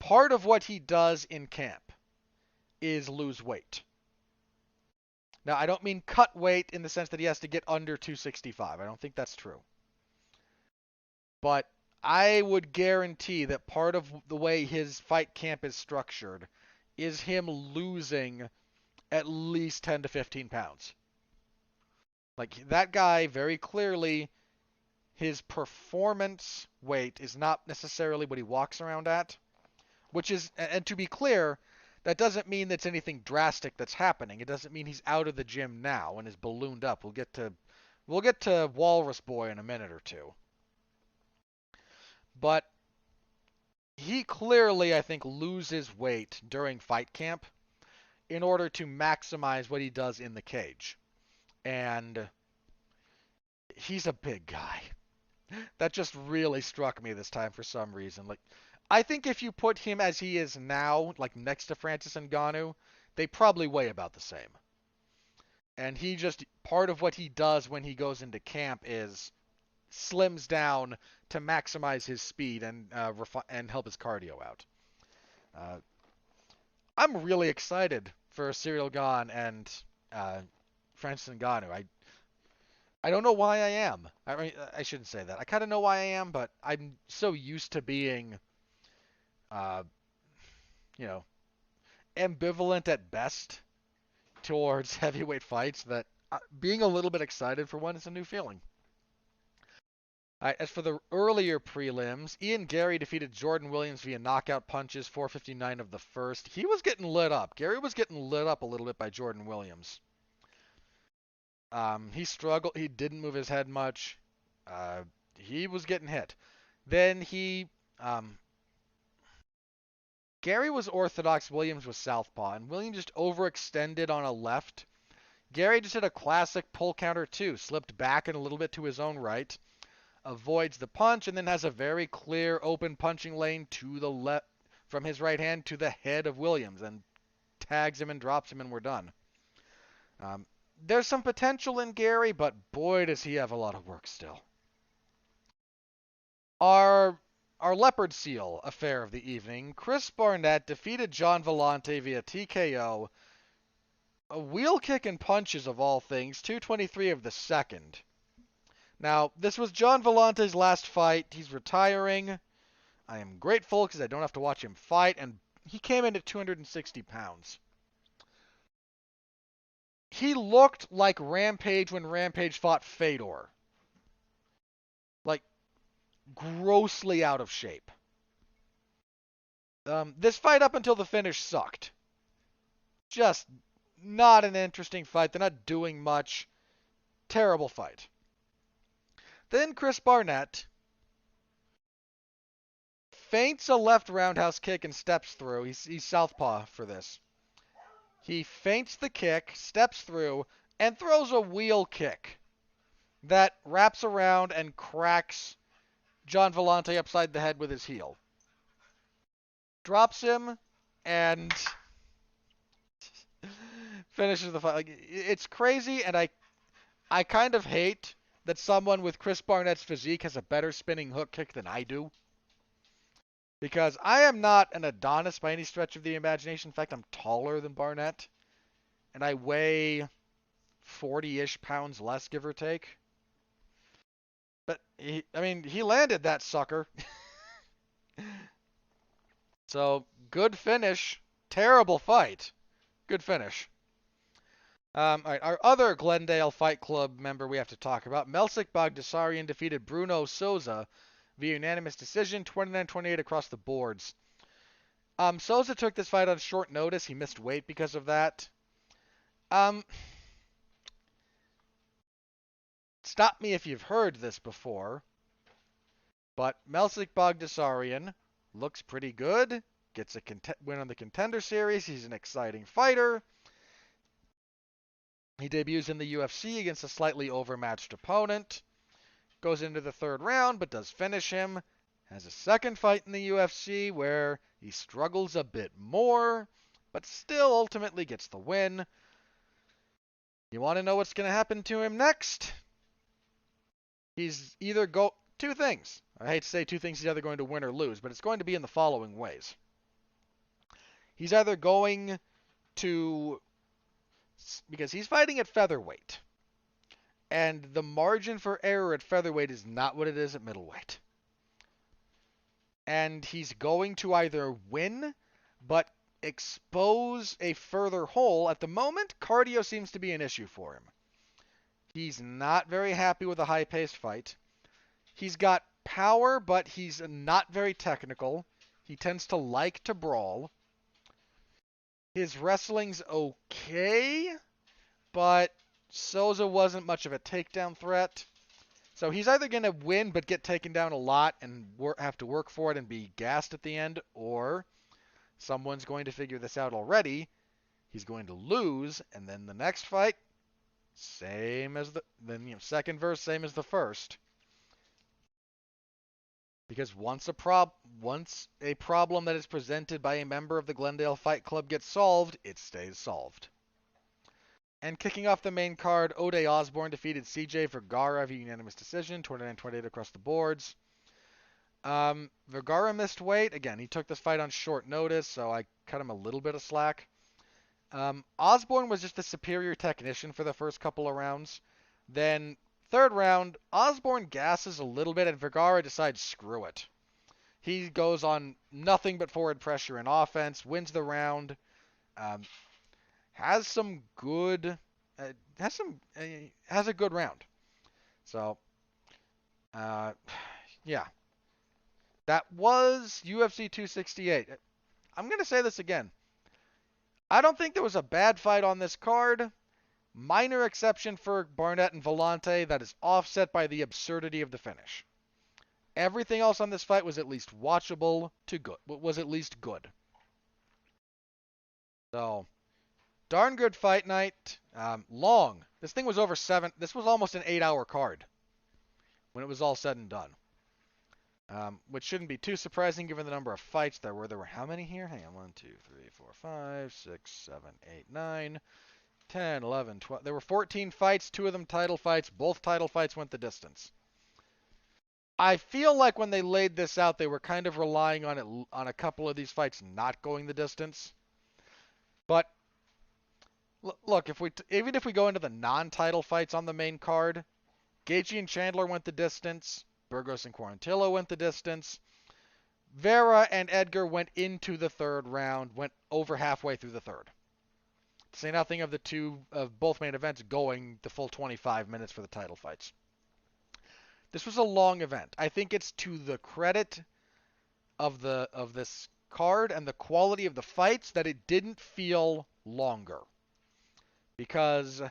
Part of what he does in camp is lose weight. Now, I don't mean cut weight in the sense that he has to get under 265. I don't think that's true. But I would guarantee that part of the way his fight camp is structured is him losing at least 10 to 15 pounds. Like, that guy, very clearly, his performance weight is not necessarily what he walks around at, which is, and to be clear, that doesn't mean that's anything drastic that's happening. It doesn't mean he's out of the gym now and is ballooned up. We'll get to Walrus Boy in a minute or two. But he clearly, I think, loses weight during fight camp in order to maximize what he does in the cage. And he's a big guy. That just really struck me this time for some reason. Like, I think if you put him as he is now, like next to Francis Ngannou, they probably weigh about the same. And part of what he does when he goes into camp is slims down to maximize his speed and help his cardio out. I'm really excited for Cyril Gane and Francis Ngannou. I don't know why I am. I mean, I shouldn't say that. I kind of know why I am, but I'm so used to being, you know, ambivalent at best towards heavyweight fights that being a little bit excited for one is a new feeling. As for the earlier prelims, Ian Gary defeated Jordan Williams via knockout punches, 4:59 of the first. He was getting lit up. Gary was getting lit up a little bit by Jordan Williams. He struggled. He didn't move his head much. He was getting hit. Then Gary was orthodox. Williams was southpaw, and Williams just overextended on a left. Gary just hit a classic pull counter too. Slipped back and a little bit to his own right. Avoids the punch, and then has a very clear open punching lane to the left from his right hand to the head of Williams, and tags him and drops him, and we're done. There's some potential in Gary, but boy, does he have a lot of work still. Our leopard seal affair of the evening, Chris Barnett defeated John Vellante via TKO. A wheel kick and punches of all things, 2:23 of the second. Now, this was John Vellante's last fight. He's retiring. I am grateful because I don't have to watch him fight, and he came in at 260 pounds. He looked like Rampage when Rampage fought Fedor. Like, grossly out of shape. This fight up until the finish sucked. Just not an interesting fight. They're not doing much. Terrible fight. Then Chris Barnett feints a left roundhouse kick and steps through. He's southpaw for this. He feints the kick, steps through, and throws a wheel kick that wraps around and cracks John Vellante upside the head with his heel. Drops him and finishes the fight. Like, it's crazy, and I kind of hate that someone with Chris Barnett's physique has a better spinning hook kick than I do. Because I am not an Adonis by any stretch of the imagination. In fact, I'm taller than Barnett. And I weigh 40-ish pounds less, give or take. But, he landed that sucker. So, good finish. Terrible fight. Good finish. All right, our other Glendale Fight Club member we have to talk about, Melsik Bagdasaryan defeated Bruno Souza via unanimous decision, 29-28 across the boards. Souza took this fight on short notice. He missed weight because of that. Stop me if you've heard this before, but Melsik Bagdasaryan looks pretty good. Gets a win on the Contender Series. He's an exciting fighter. He debuts in the UFC against a slightly overmatched opponent. Goes into the third round, but does finish him. Has a second fight in the UFC where he struggles a bit more, but still ultimately gets the win. You want to know what's going to happen to him next? He's either two things. I hate to say two things he's either going to win or lose, but it's going to be in the following ways. He's either going to, because he's fighting at featherweight, and the margin for error at featherweight is not what it is at middleweight. And he's going to either win, but expose a further hole. At the moment, cardio seems to be an issue for him. He's not very happy with a high-paced fight. He's got power, but he's not very technical. He tends to like to brawl. His wrestling's okay, but Souza wasn't much of a takedown threat. So he's either going to win but get taken down a lot and have to work for it and be gassed at the end, or someone's going to figure this out already. He's going to lose, and then the next fight, same as second verse, same as the first. Because once a problem that is presented by a member of the Glendale Fight Club gets solved, it stays solved. And kicking off the main card, O'Day Osborne defeated CJ Vergara via unanimous decision, 29-28 across the boards. Vergara missed weight. Again, he took this fight on short notice, so I cut him a little bit of slack. Osborne was just the superior technician for the first couple of rounds. Then, third round, Osborne gasses a little bit, and Vergara decides, screw it. He goes on nothing but forward pressure and offense, wins the round, has a good round. So, yeah. That was UFC 268. I'm going to say this again. I don't think there was a bad fight on this card. Minor exception for Barnett and Vellante that is offset by the absurdity of the finish. Everything else on this fight was at least watchable to good. Was at least good. So, darn good fight night. Long. This thing was over 7. This was almost an 8-hour card when it was all said and done. Which shouldn't be too surprising given the number of fights there were. There were how many here? Hang on. 1, 2, 3, 4, 5, 6, 7, 8, 9, 10, 11, 12. There were 14 fights, 2 of them title fights. Both title fights went the distance. I feel like when they laid this out, they were kind of relying on a couple of these fights not going the distance. But look, even if we go into the non-title fights on the main card, Gaethje and Chandler went the distance. Burgos and Quarantillo went the distance. Vera and Edgar went into the third round, went over halfway through the third. To say nothing of both main events going the full 25 minutes for the title fights. This was a long event. I think it's to the credit of this card and the quality of the fights that it didn't feel longer. Because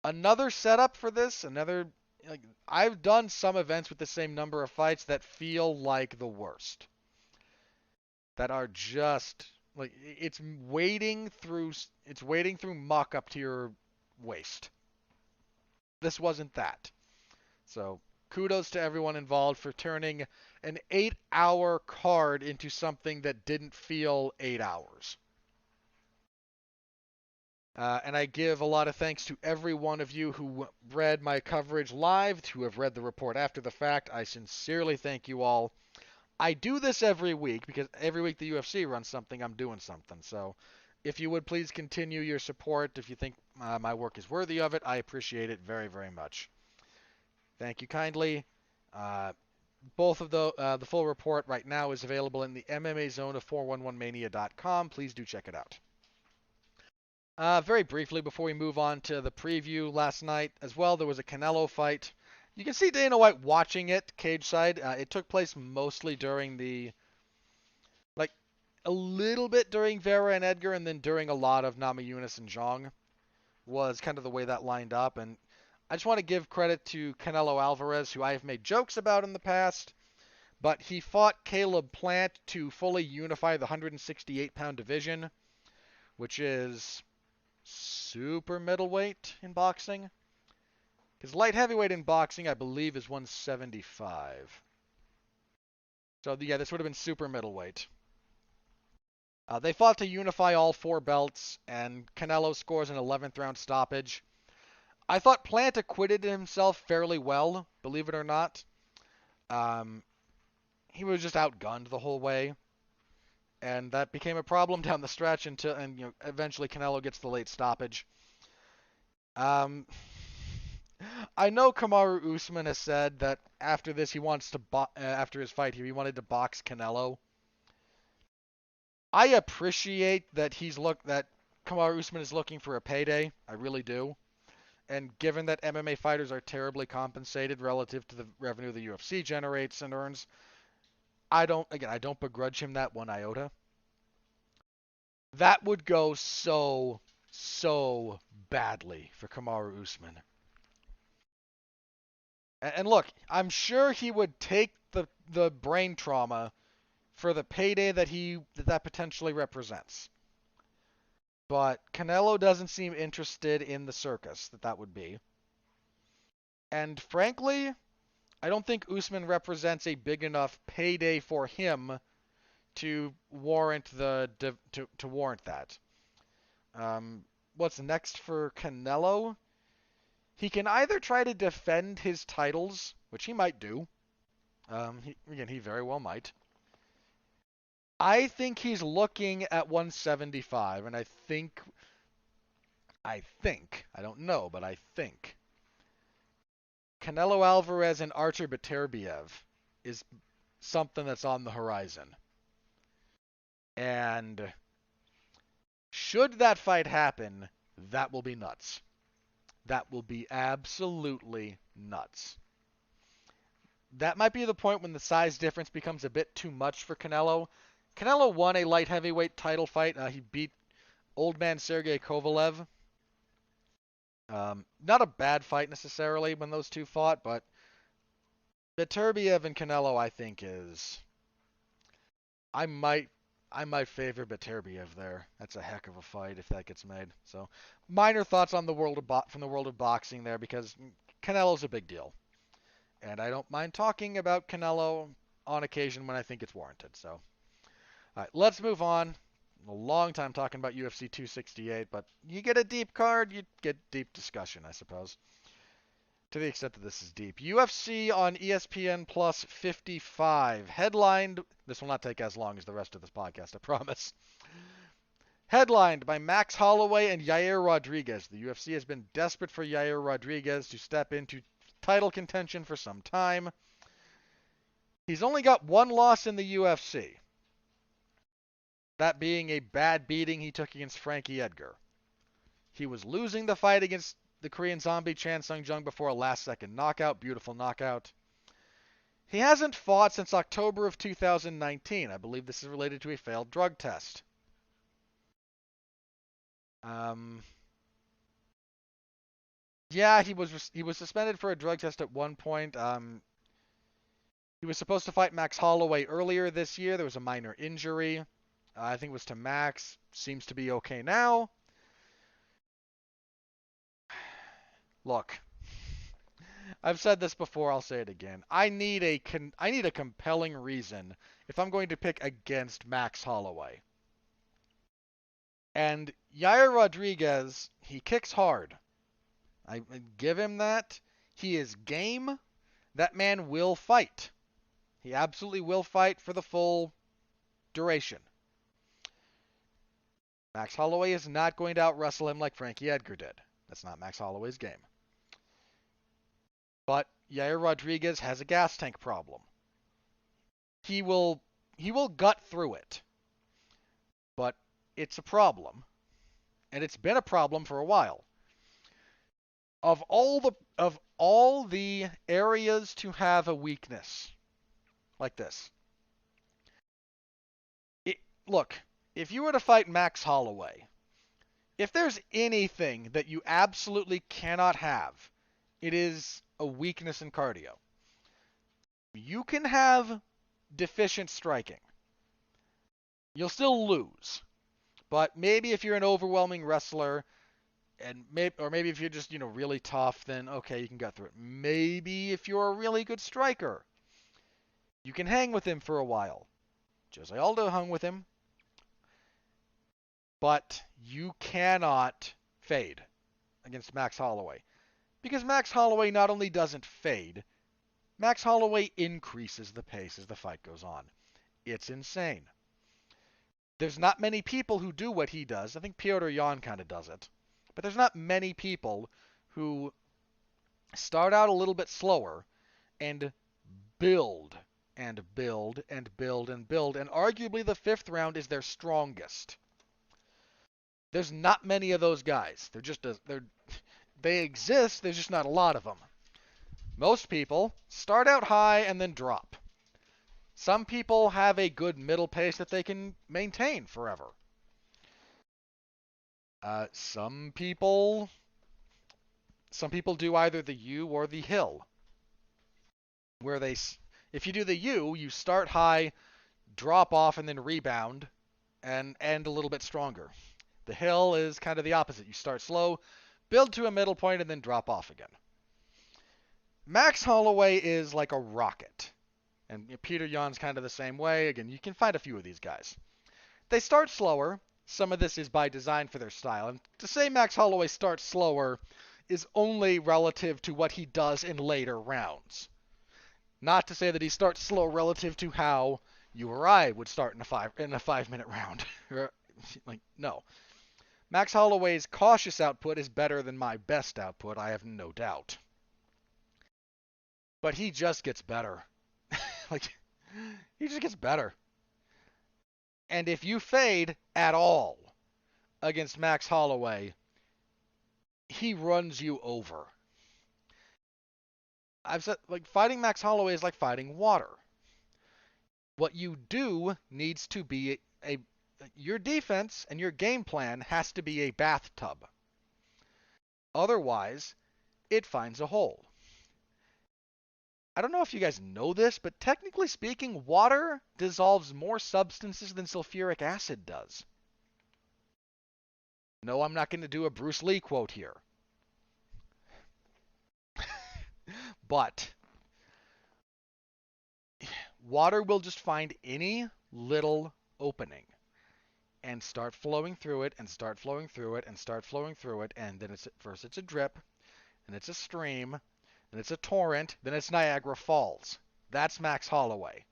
another setup for this, I've done some events with the same number of fights that feel like the worst. That are just it's wading through muck up to your waist. This wasn't that. So, kudos to everyone involved for turning an 8-hour card into something that didn't feel 8 hours. And I give a lot of thanks to every one of you who read my coverage live, who have read the report after the fact. I sincerely thank you all. I do this every week because every week the UFC runs something, I'm doing something. So if you would please continue your support, if you think my work is worthy of it, I appreciate it very, very much. Thank you kindly. Both of the full report right now is available in the MMA zone of 411mania.com. Please do check it out. Very briefly, before we move on to the preview last night as well, there was a Canelo fight. You can see Dana White watching it, cage side. It took place mostly during a little bit during Vera and Edgar, and then during a lot of Namajunas and Zhang was kind of the way that lined up. And I just want to give credit to Canelo Alvarez, who I have made jokes about in the past, but he fought Caleb Plant to fully unify the 168-pound division, which is super middleweight in boxing. Because light heavyweight in boxing, I believe, is 175. So yeah, this would have been super middleweight. They fought to unify all 4 belts, and Canelo scores an 11th round stoppage. I thought Plant acquitted himself fairly well, believe it or not. He was just outgunned the whole way, and that became a problem down the stretch until, eventually Canelo gets the late stoppage. I know Kamaru Usman has said that after this he wants to after his fight here he wanted to box Canelo. I appreciate that that Kamaru Usman is looking for a payday. I really do. And given that MMA fighters are terribly compensated relative to the revenue the UFC generates and earns, I don't begrudge him that one iota. That would go so badly for Kamaru Usman. And look, I'm sure he would take the brain trauma for the payday that potentially represents. But Canelo doesn't seem interested in the circus that would be. And frankly, I don't think Usman represents a big enough payday for him to warrant to warrant that. What's next for Canelo? He can either try to defend his titles, which he might do. He very well might. I think he's looking at 175, and I think, I don't know, but I think Canelo Alvarez and Artur Beterbiev is something that's on the horizon. And should that fight happen, that will be nuts. That will be absolutely nuts. That might be the point when the size difference becomes a bit too much for Canelo. Canelo won a light heavyweight title fight. He beat old man Sergey Kovalev. Not a bad fight necessarily when those two fought, but Beterbiev and Canelo, I think, is... I might favor Beterbiev there. That's a heck of a fight if that gets made. So, minor thoughts on from the world of boxing there, because Canelo's a big deal. And I don't mind talking about Canelo on occasion when I think it's warranted. So, all right, let's move on. A long time talking about UFC 268, but you get a deep card, you get deep discussion, I suppose. To the extent that this is deep. UFC on ESPN Plus 55. Headlined, this will not take as long as the rest of this podcast, I promise. Headlined by Max Holloway and Yair Rodriguez. The UFC has been desperate for Yair Rodriguez to step into title contention for some time. He's only got one loss in the UFC. That being a bad beating he took against Frankie Edgar. He was losing the fight against the Korean Zombie Chan Sung-jung before a last-second knockout. Beautiful knockout. He hasn't fought since October of 2019. I believe this is related to a failed drug test. Yeah, he was suspended for a drug test at one point. He was supposed to fight Max Holloway earlier this year. There was a minor injury. I think it was to Max. Seems to be okay now. Look, I've said this before, I'll say it again. I need a compelling reason if I'm going to pick against Max Holloway. And Yair Rodriguez, he kicks hard. I give him that. He is game. That man will fight. He absolutely will fight for the full duration. Max Holloway is not going to out-wrestle him like Frankie Edgar did. That's not Max Holloway's game. But Yair Rodriguez has a gas tank problem. He will gut through it. But it's a problem. And it's been a problem for a while. Of all the areas to have a weakness like this. Look, if you were to fight Max Holloway, if there's anything that you absolutely cannot have, it is a weakness in cardio. You can have deficient striking. You'll still lose. But maybe if you're an overwhelming wrestler, And maybe if you're just, really tough, then okay, you can get through it. Maybe if you're a really good striker, you can hang with him for a while. Jose Aldo hung with him, but you cannot fade against Max Holloway. Because Max Holloway not only doesn't fade, Max Holloway increases the pace as the fight goes on. It's insane. There's not many people who do what he does. I think Petr Yan kind of does it. But there's not many people who start out a little bit slower and build and build and build and build. And arguably the fifth round is their strongest. There's not many of those guys. They exist, there's just not a lot of them. Most people start out high and then drop. Some people have a good middle pace that they can maintain forever. Some people do either the U or the hill, where if you do the U, you start high, drop off, and then rebound, and end a little bit stronger. The hill is kind of the opposite. You start slow, build to a middle point, and then drop off again. Max Holloway is like a rocket. And Petr Yan's kind of the same way. Again, you can find a few of these guys. They start slower. Some of this is by design for their style. And to say Max Holloway starts slower is only relative to what he does in later rounds. Not to say that he starts slow relative to how you or I would start in a 5-minute round. No. Max Holloway's cautious output is better than my best output, I have no doubt. But he just gets better. He just gets better. And if you fade at all against Max Holloway, he runs you over. I've said, fighting Max Holloway is like fighting water. What you do needs to be your defense and your game plan has to be a bathtub. Otherwise, it finds a hole. I don't know if you guys know this, but technically speaking, water dissolves more substances than sulfuric acid does. No, I'm not going to do a Bruce Lee quote here. But water will just find any little opening and start flowing through it and start flowing through it and start flowing through it, and then first it's a drip, and it's a stream, then it's a torrent, then it's Niagara Falls. That's Max Holloway.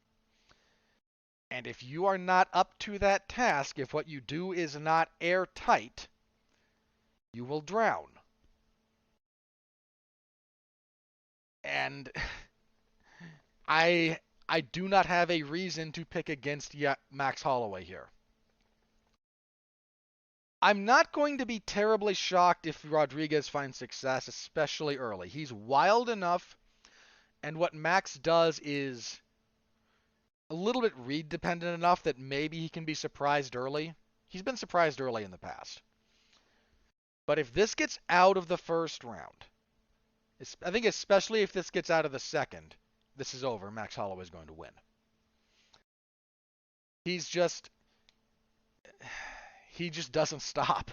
And if you are not up to that task, if what you do is not airtight, you will drown. And I do not have a reason to pick against Max Holloway here. I'm not going to be terribly shocked if Rodriguez finds success, especially early. He's wild enough, and what Max does is a little bit read dependent enough that maybe he can be surprised early. He's been surprised early in the past. But if this gets out of the first round, I think especially if this gets out of the second, this is over. Max Holloway is going to win. He just doesn't stop.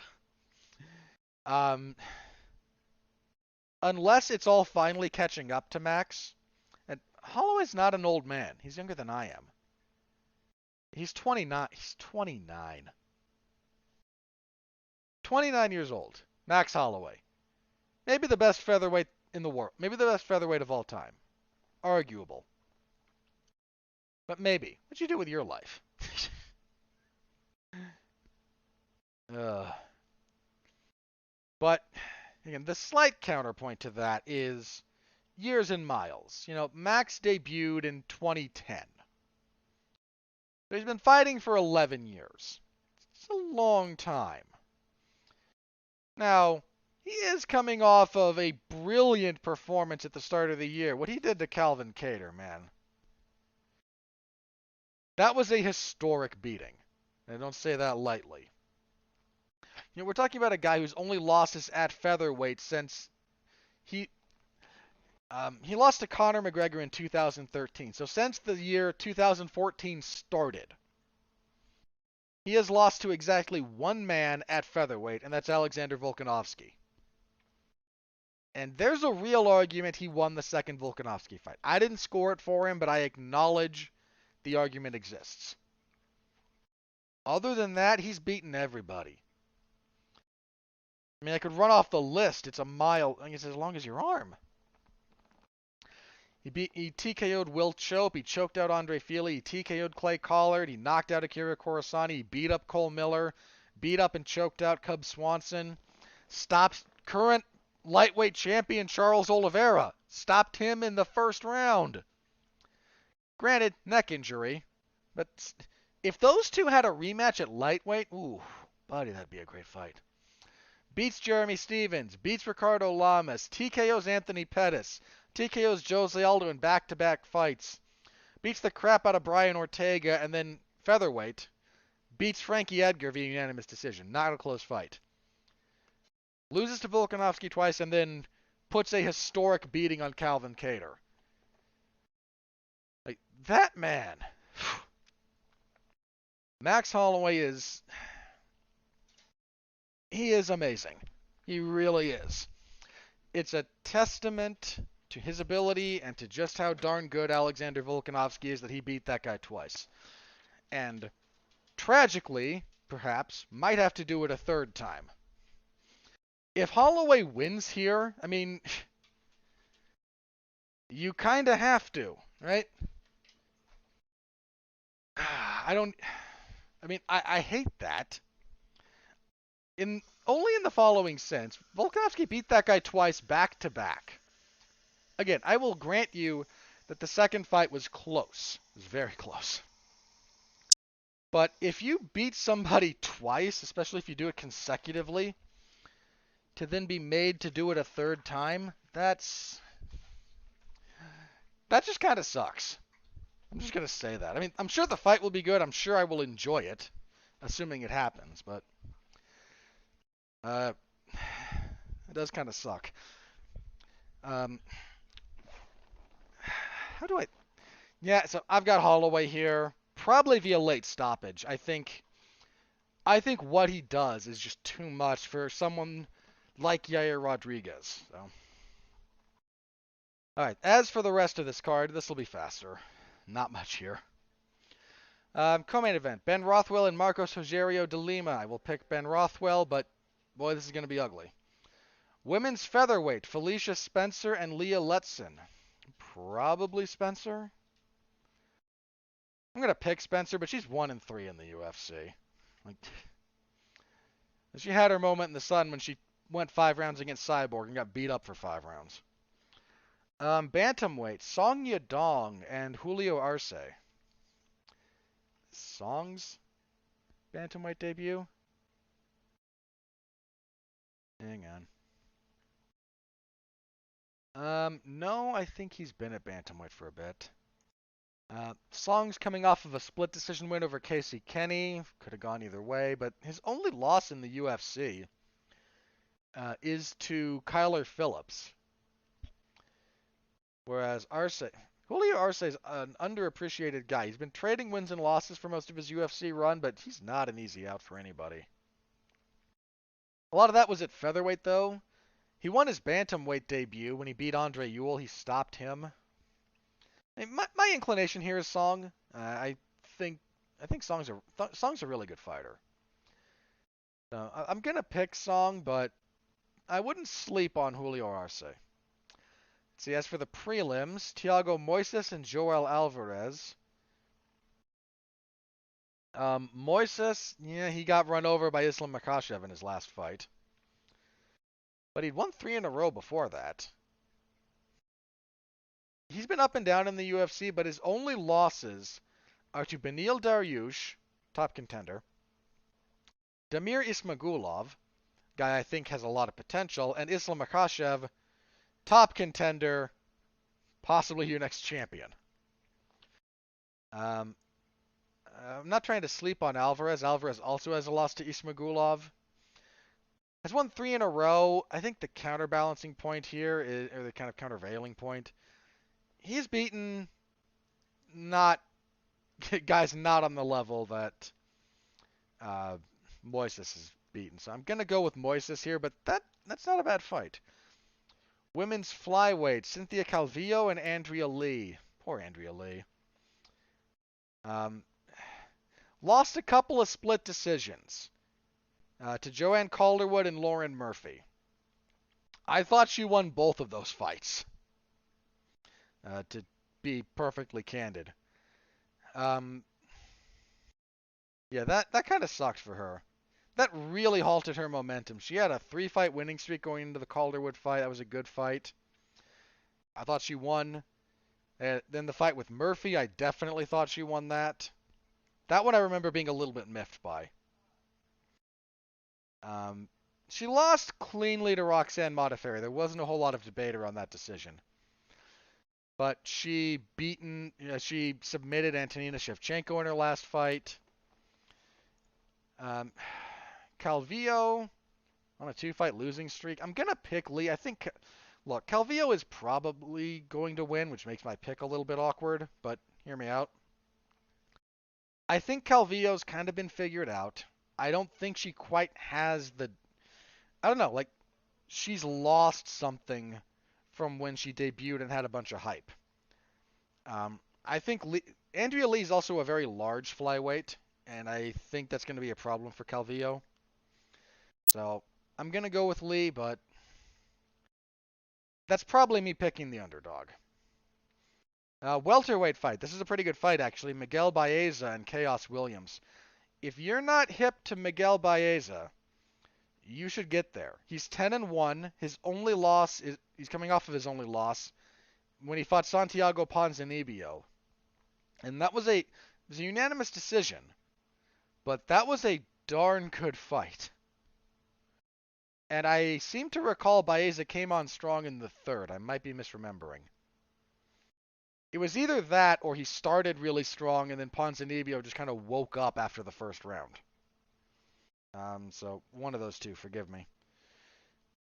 Unless it's all finally catching up to Max. And Holloway's not an old man. He's younger than I am. He's 29. He's 29. 29 years old. Max Holloway. Maybe the best featherweight in the world. Maybe the best featherweight of all time. Arguable. But maybe. What'd you do with your life? But, again, the slight counterpoint to that is years and miles. Max debuted in 2010. So he's been fighting for 11 years. It's a long time. Now, he is coming off of a brilliant performance at the start of the year. What he did to Calvin Kattar, man. That was a historic beating. And I don't say that lightly. We're talking about a guy who's only lost his at featherweight since he lost to Conor McGregor in 2013. So since the year 2014 started, he has lost to exactly one man at featherweight, and that's Alexander Volkanovski. And there's a real argument he won the second Volkanovski fight. I didn't score it for him, but I acknowledge the argument exists. Other than that, he's beaten everybody. I mean, I could run off the list. It's a mile. I guess as long as your arm. He TKO'd Will Chope. He choked out Andre Fili. He TKO'd Clay Collard. He knocked out Akira Corisani. He beat up Cole Miller. Beat up and choked out Cub Swanson. Stopped current lightweight champion Charles Oliveira. Stopped him in the first round. Granted, neck injury. But if those two had a rematch at lightweight, ooh, buddy, that'd be a great fight. Beats Jeremy Stevens. Beats Ricardo Lamas. TKO's Anthony Pettis. TKO's Jose Aldo in back-to-back fights. Beats the crap out of Brian Ortega, and then featherweight. Beats Frankie Edgar via unanimous decision. Not a close fight. Loses to Volkanovski twice, and then puts a historic beating on Calvin Kattar. Like, that man. Max Holloway is... He is amazing. He really is. It's a testament to his ability and to just how darn good Alexander Volkanovski is that he beat that guy twice. And tragically, perhaps, might have to do it a third time. If Holloway wins here, I mean, you kind of have to, right? I hate that. Only in the following sense, Volkanovski beat that guy twice back to back. Again, I will grant you that the second fight was close. It was very close. But if you beat somebody twice, especially if you do it consecutively, to then be made to do it a third time, that just kind of sucks. I'm just going to say that. I mean, I'm sure the fight will be good. I'm sure I will enjoy it, assuming it happens, but it does kind of suck. How do I... Yeah, so I've got Holloway here, probably via late stoppage. I think what he does is just too much for someone like Yair Rodriguez. So. All right, as for the rest of this card, this will be faster. Not much here. Co-main event, Ben Rothwell and Marcos Rogerio de Lima. I will pick Ben Rothwell, but boy, this is going to be ugly. Women's featherweight, Felicia Spencer and Leah Letson. Probably Spencer. I'm going to pick Spencer, but she's 1-3 in the UFC. Like, she had her moment in the sun when she went 5 rounds against Cyborg and got beat up for 5 rounds. Bantamweight, Song Yadong and Julio Arce. Song's bantamweight debut? Hang on. No, I think he's been at bantamweight for a bit. Song's coming off of a split decision win over Casey Kenny. Could have gone either way, but his only loss in the UFC is to Kyler Phillips. Whereas Julio Arce is an underappreciated guy. He's been trading wins and losses for most of his UFC run, but he's not an easy out for anybody. A lot of that was at featherweight, though. He won his bantamweight debut when he beat Andre Ewell. He stopped him. My inclination here is Song. I think Song's a really good fighter. So I'm gonna pick Song, but I wouldn't sleep on Julio Arce. See, as for the prelims, Thiago Moises and Joel Alvarez. Moises, yeah, he got run over by Islam Makhachev in his last fight. But he'd won 3 in a row before that. He's been up and down in the UFC, but his only losses are to Beneil Dariush, top contender, Damir Ismagulov, guy I think has a lot of potential, and Islam Makhachev, top contender, possibly your next champion. I'm not trying to sleep on Alvarez. Alvarez also has a loss to Ismagulov. Has won 3 in a row. I think the counterbalancing point here is, or the kind of countervailing point, he's beaten guys not on the level that Moises has beaten. So I'm going to go with Moises here, but that's not a bad fight. Women's flyweight, Cynthia Calvillo and Andrea Lee. Poor Andrea Lee. Um, Lost a couple of split decisions to Joanne Calderwood and Lauren Murphy. I thought she won both of those fights, to be perfectly candid. Um, yeah, that kind of sucked for her. That really halted her momentum. She had a 3-fight winning streak going into the Calderwood fight. That was a good fight. I thought she won. Then the fight with Murphy, I definitely thought she won that. That one I remember being a little bit miffed by. She lost cleanly to Roxanne Modafferi. There wasn't a whole lot of debate around that decision. But she submitted Antonina Shevchenko in her last fight. Calvillo on a 2-fight losing streak. I'm going to pick Lee. Look, Calvillo is probably going to win, which makes my pick a little bit awkward, but hear me out. I think Calvillo's kind of been figured out. I don't think she quite has I don't know, like, she's lost something from when she debuted and had a bunch of hype. I think Andrea Lee is also a very large flyweight, and I think that's going to be a problem for Calvillo. So I'm going to go with Lee, but that's probably me picking the underdog. Welterweight fight. This is a pretty good fight, actually. Miguel Baeza and Chaos Williams. If you're not hip to Miguel Baeza, you should get there. He's 10-1. His only loss is he's coming off of his only loss when he fought Santiago Ponzinibbio. And it was a unanimous decision, but that was a darn good fight. And I seem to recall Baeza came on strong in the third. I might be misremembering. It was either that or he started really strong and then Ponzinibbio just kind of woke up after the first round. So one of those two, forgive me.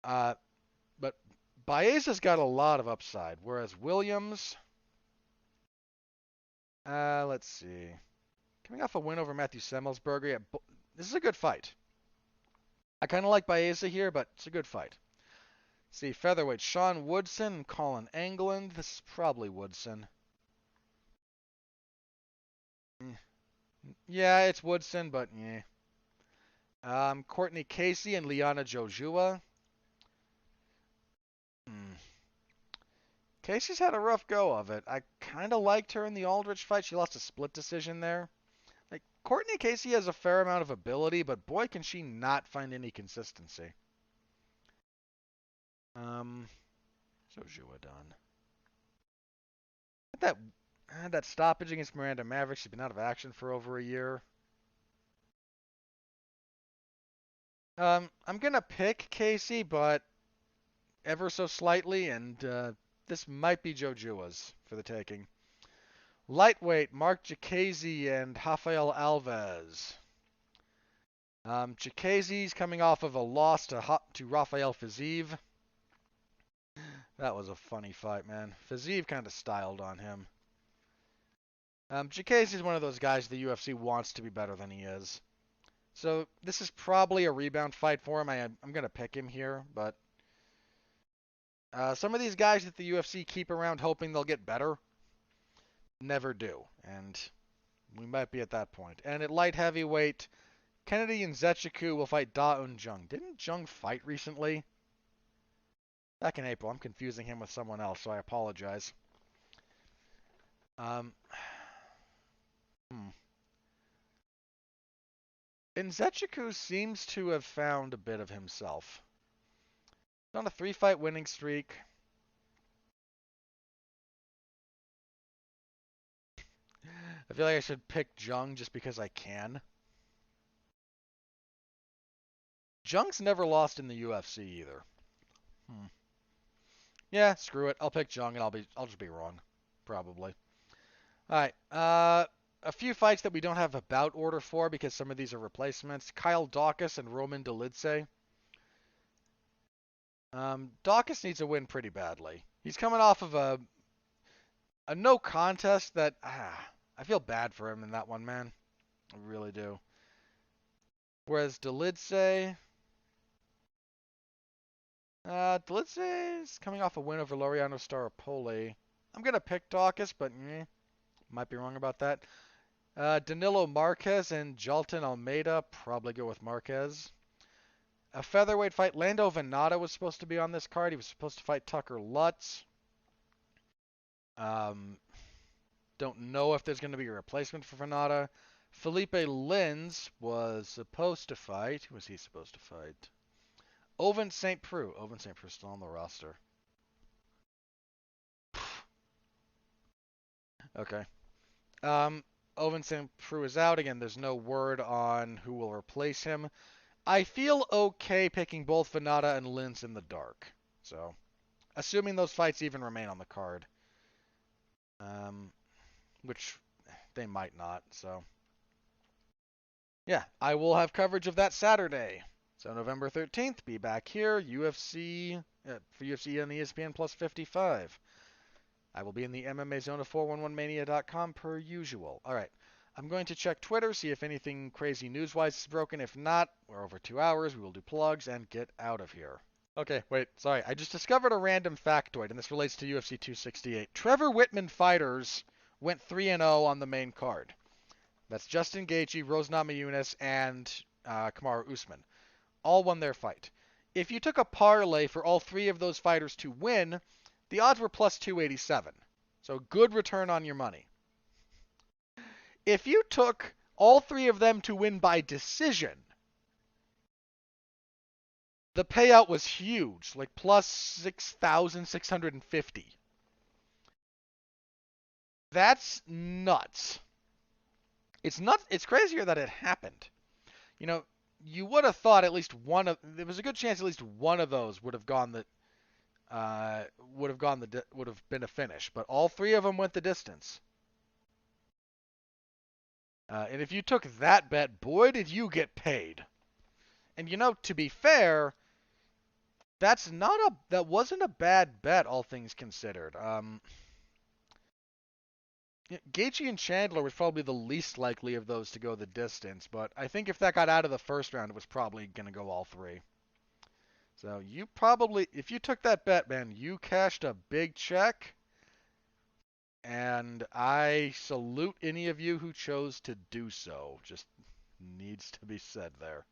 But Baeza's got a lot of upside, whereas Williams, let's see. Coming off a win over Matthew Semmelsberger, this is a good fight. I kind of like Baeza here, but it's a good fight. See, featherweight, Sean Woodson and Colin England. This is probably Woodson. Yeah, it's Woodson, but yeah. Courtney Casey and Liana Jojua. Casey's had a rough go of it. I kind of liked her in the Aldrich fight. She lost a split decision there. Like, Courtney Casey has a fair amount of ability, but boy, can she not find any consistency. Jojua done. That stoppage against Miranda Maverick. She's been out of action for over a year. I'm gonna pick Casey, but ever so slightly, and this might be Jojua's for the taking. Lightweight, Mark Jacasey and Rafael Alves. Jacasey's coming off of a loss to Rafael Fiziev. That was a funny fight, man. Fiziev kind of styled on him. Jacasey's one of those guys the UFC wants to be better than he is. So this is probably a rebound fight for him. I'm going to pick him here, but some of these guys that the UFC keep around hoping they'll get better never do, and we might be at that point. And at light heavyweight, Kennedy Nzechukwu will fight Da Un Jung. Didn't Jung fight recently? Back in April. I'm confusing him with someone else, so I apologize. Nzechukwu seems to have found a bit of himself. He's on a 3-fight winning streak. I feel like I should pick Jung just because I can. Jung's never lost in the UFC either. Yeah, screw it. I'll pick Jung and I'll just be wrong. Probably. Alright. A few fights that we don't have a bout order for because some of these are replacements. Kyle Daukaus and Roman Dolidze. Daukaus needs a win pretty badly. He's coming off of a no contest that I feel bad for him in that one, man. I really do. Whereas Dolidze, Dlitze is coming off a win over Laureano Staropoli. I'm going to pick Dawkins, but might be wrong about that. Danilo Marquez and Jalton Almeida. Probably go with Marquez. A featherweight fight. Lando Venata was supposed to be on this card. He was supposed to fight Tucker Lutz. Don't know if there's going to be a replacement for Venata. Felipe Lins was supposed to fight. Who was he supposed to fight? Oven St. Preux. Oven St. Preux still on the roster. Okay. Oven St. Preux is out. Again, there's no word on who will replace him. I feel okay picking both Venata and Lins in the dark. So, assuming those fights even remain on the card. Which they might not, so. Yeah, I will have coverage of that Saturday. So November 13th, be back here, UFC, for UFC on ESPN plus 55. I will be in the MMA zone of 411mania.com per usual. All right, I'm going to check Twitter, see if anything crazy news-wise is broken. If not, we're over 2 hours. We will do plugs and get out of here. Okay, wait, sorry. I just discovered a random factoid, and this relates to UFC 268. Trevor Whitman fighters went 3-0 on the main card. That's Justin Gaethje, Rose Namajunas, and Kamaru Usman. All won their fight. If you took a parlay for all three of those fighters to win, the odds were plus 287. So good return on your money. If you took all three of them to win by decision, the payout was huge, like plus 6,650. That's nuts. It's nuts. It's crazier that it happened. You know, you would have thought at least one of there was a good chance at least one of those would have gone would have been a finish, but all three of them went the distance. And if you took that bet, boy, did you get paid. And to be fair, that wasn't a bad bet, all things considered. Gaethje and Chandler was probably the least likely of those to go the distance, but I think if that got out of the first round, it was probably going to go all three. So if you took that bet, man, you cashed a big check, and I salute any of you who chose to do so. Just needs to be said there.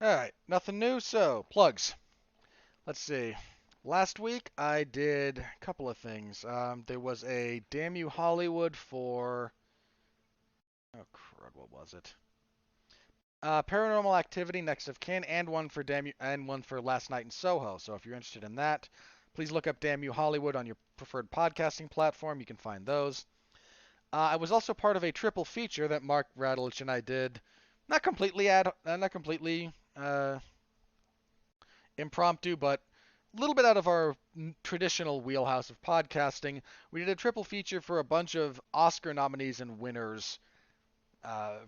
All right, nothing new, so plugs. Let's see. Last week I did a couple of things. There was a Damn You Hollywood for... Oh, crud, what was it? Paranormal Activity, Next of Kin, and one for Last Night in Soho. So if you're interested in that, please look up Damn You Hollywood on your preferred podcasting platform. You can find those. I was also part of a triple feature that Mark Radulich and I did. Not completely impromptu, but a little bit out of our traditional wheelhouse of podcasting. We did a triple feature for a bunch of Oscar nominees and winners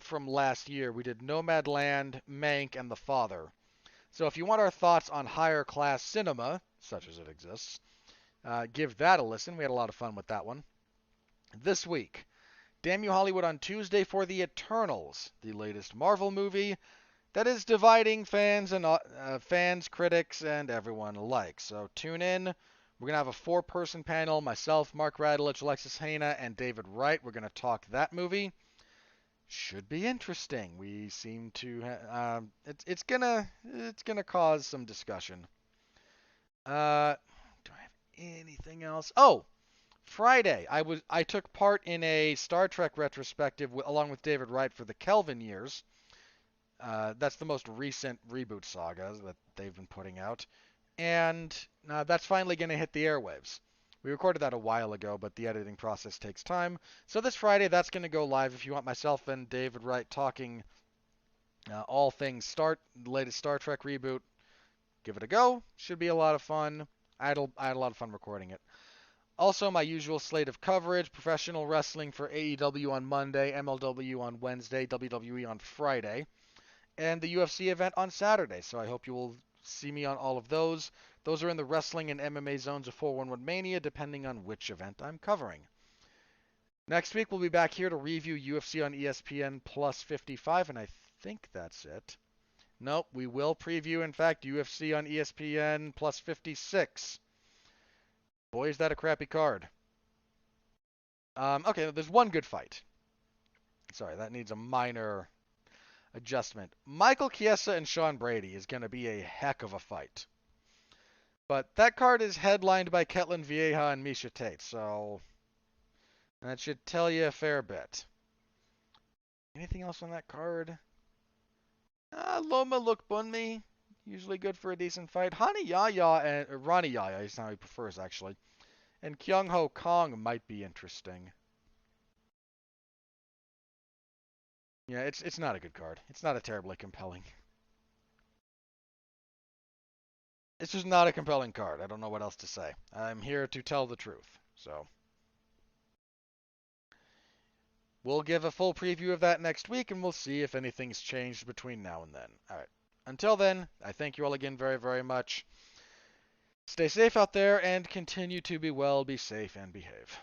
from last year. We did Nomadland, Mank, and The Father. So if you want our thoughts on higher class cinema, such as it exists, give that a listen. We had a lot of fun with that one. This week, Damn You Hollywood on Tuesday for The Eternals, the latest Marvel movie that is dividing fans, critics, and everyone alike. So tune in. We're going to have a 4-person panel. Myself, Mark Radulich, Alexis Haina, and David Wright. We're going to talk that movie. Should be interesting. We seem to it's gonna cause some discussion. Do I have anything else? Oh, Friday I took part in a Star Trek retrospective along with David Wright for the Kelvin years. That's the most recent reboot saga that they've been putting out, and that's finally going to hit the airwaves. We recorded that a while ago, but the editing process takes time. So this Friday, that's going to go live. If you want myself and David Wright talking all things the latest Star Trek reboot, give it a go. Should be a lot of fun. I had a lot of fun recording it. Also, my usual slate of coverage: professional wrestling for AEW on Monday, MLW on Wednesday, WWE on Friday, and the UFC event on Saturday. So I hope you will see me on all of those. Those are in the wrestling and MMA zones of 411 Mania, depending on which event I'm covering. Next week, we'll be back here to review UFC on ESPN plus 55, and I think that's it. Nope, we will preview, in fact, UFC on ESPN plus 56. Boy, is that a crappy card. Okay, there's one good fight. Sorry, that needs a minor adjustment. Michael Chiesa and Sean Brady is going to be a heck of a fight. But that card is headlined by Ketlin Vieja and Miesha Tate, so that should tell you a fair bit. Anything else on that card? Loma Lookbunmi, usually good for a decent fight. Hani Yaya and Ronnie Yaya is how he prefers actually, and Kyung Ho Kong might be interesting. Yeah, it's not a good card. It's not a terribly compelling. It's just not a compelling card. I don't know what else to say. I'm here to tell the truth. So we'll give a full preview of that next week, and we'll see if anything's changed between now and then. All right. Until then, I thank you all again very, very much. Stay safe out there and continue to be well, be safe, and behave.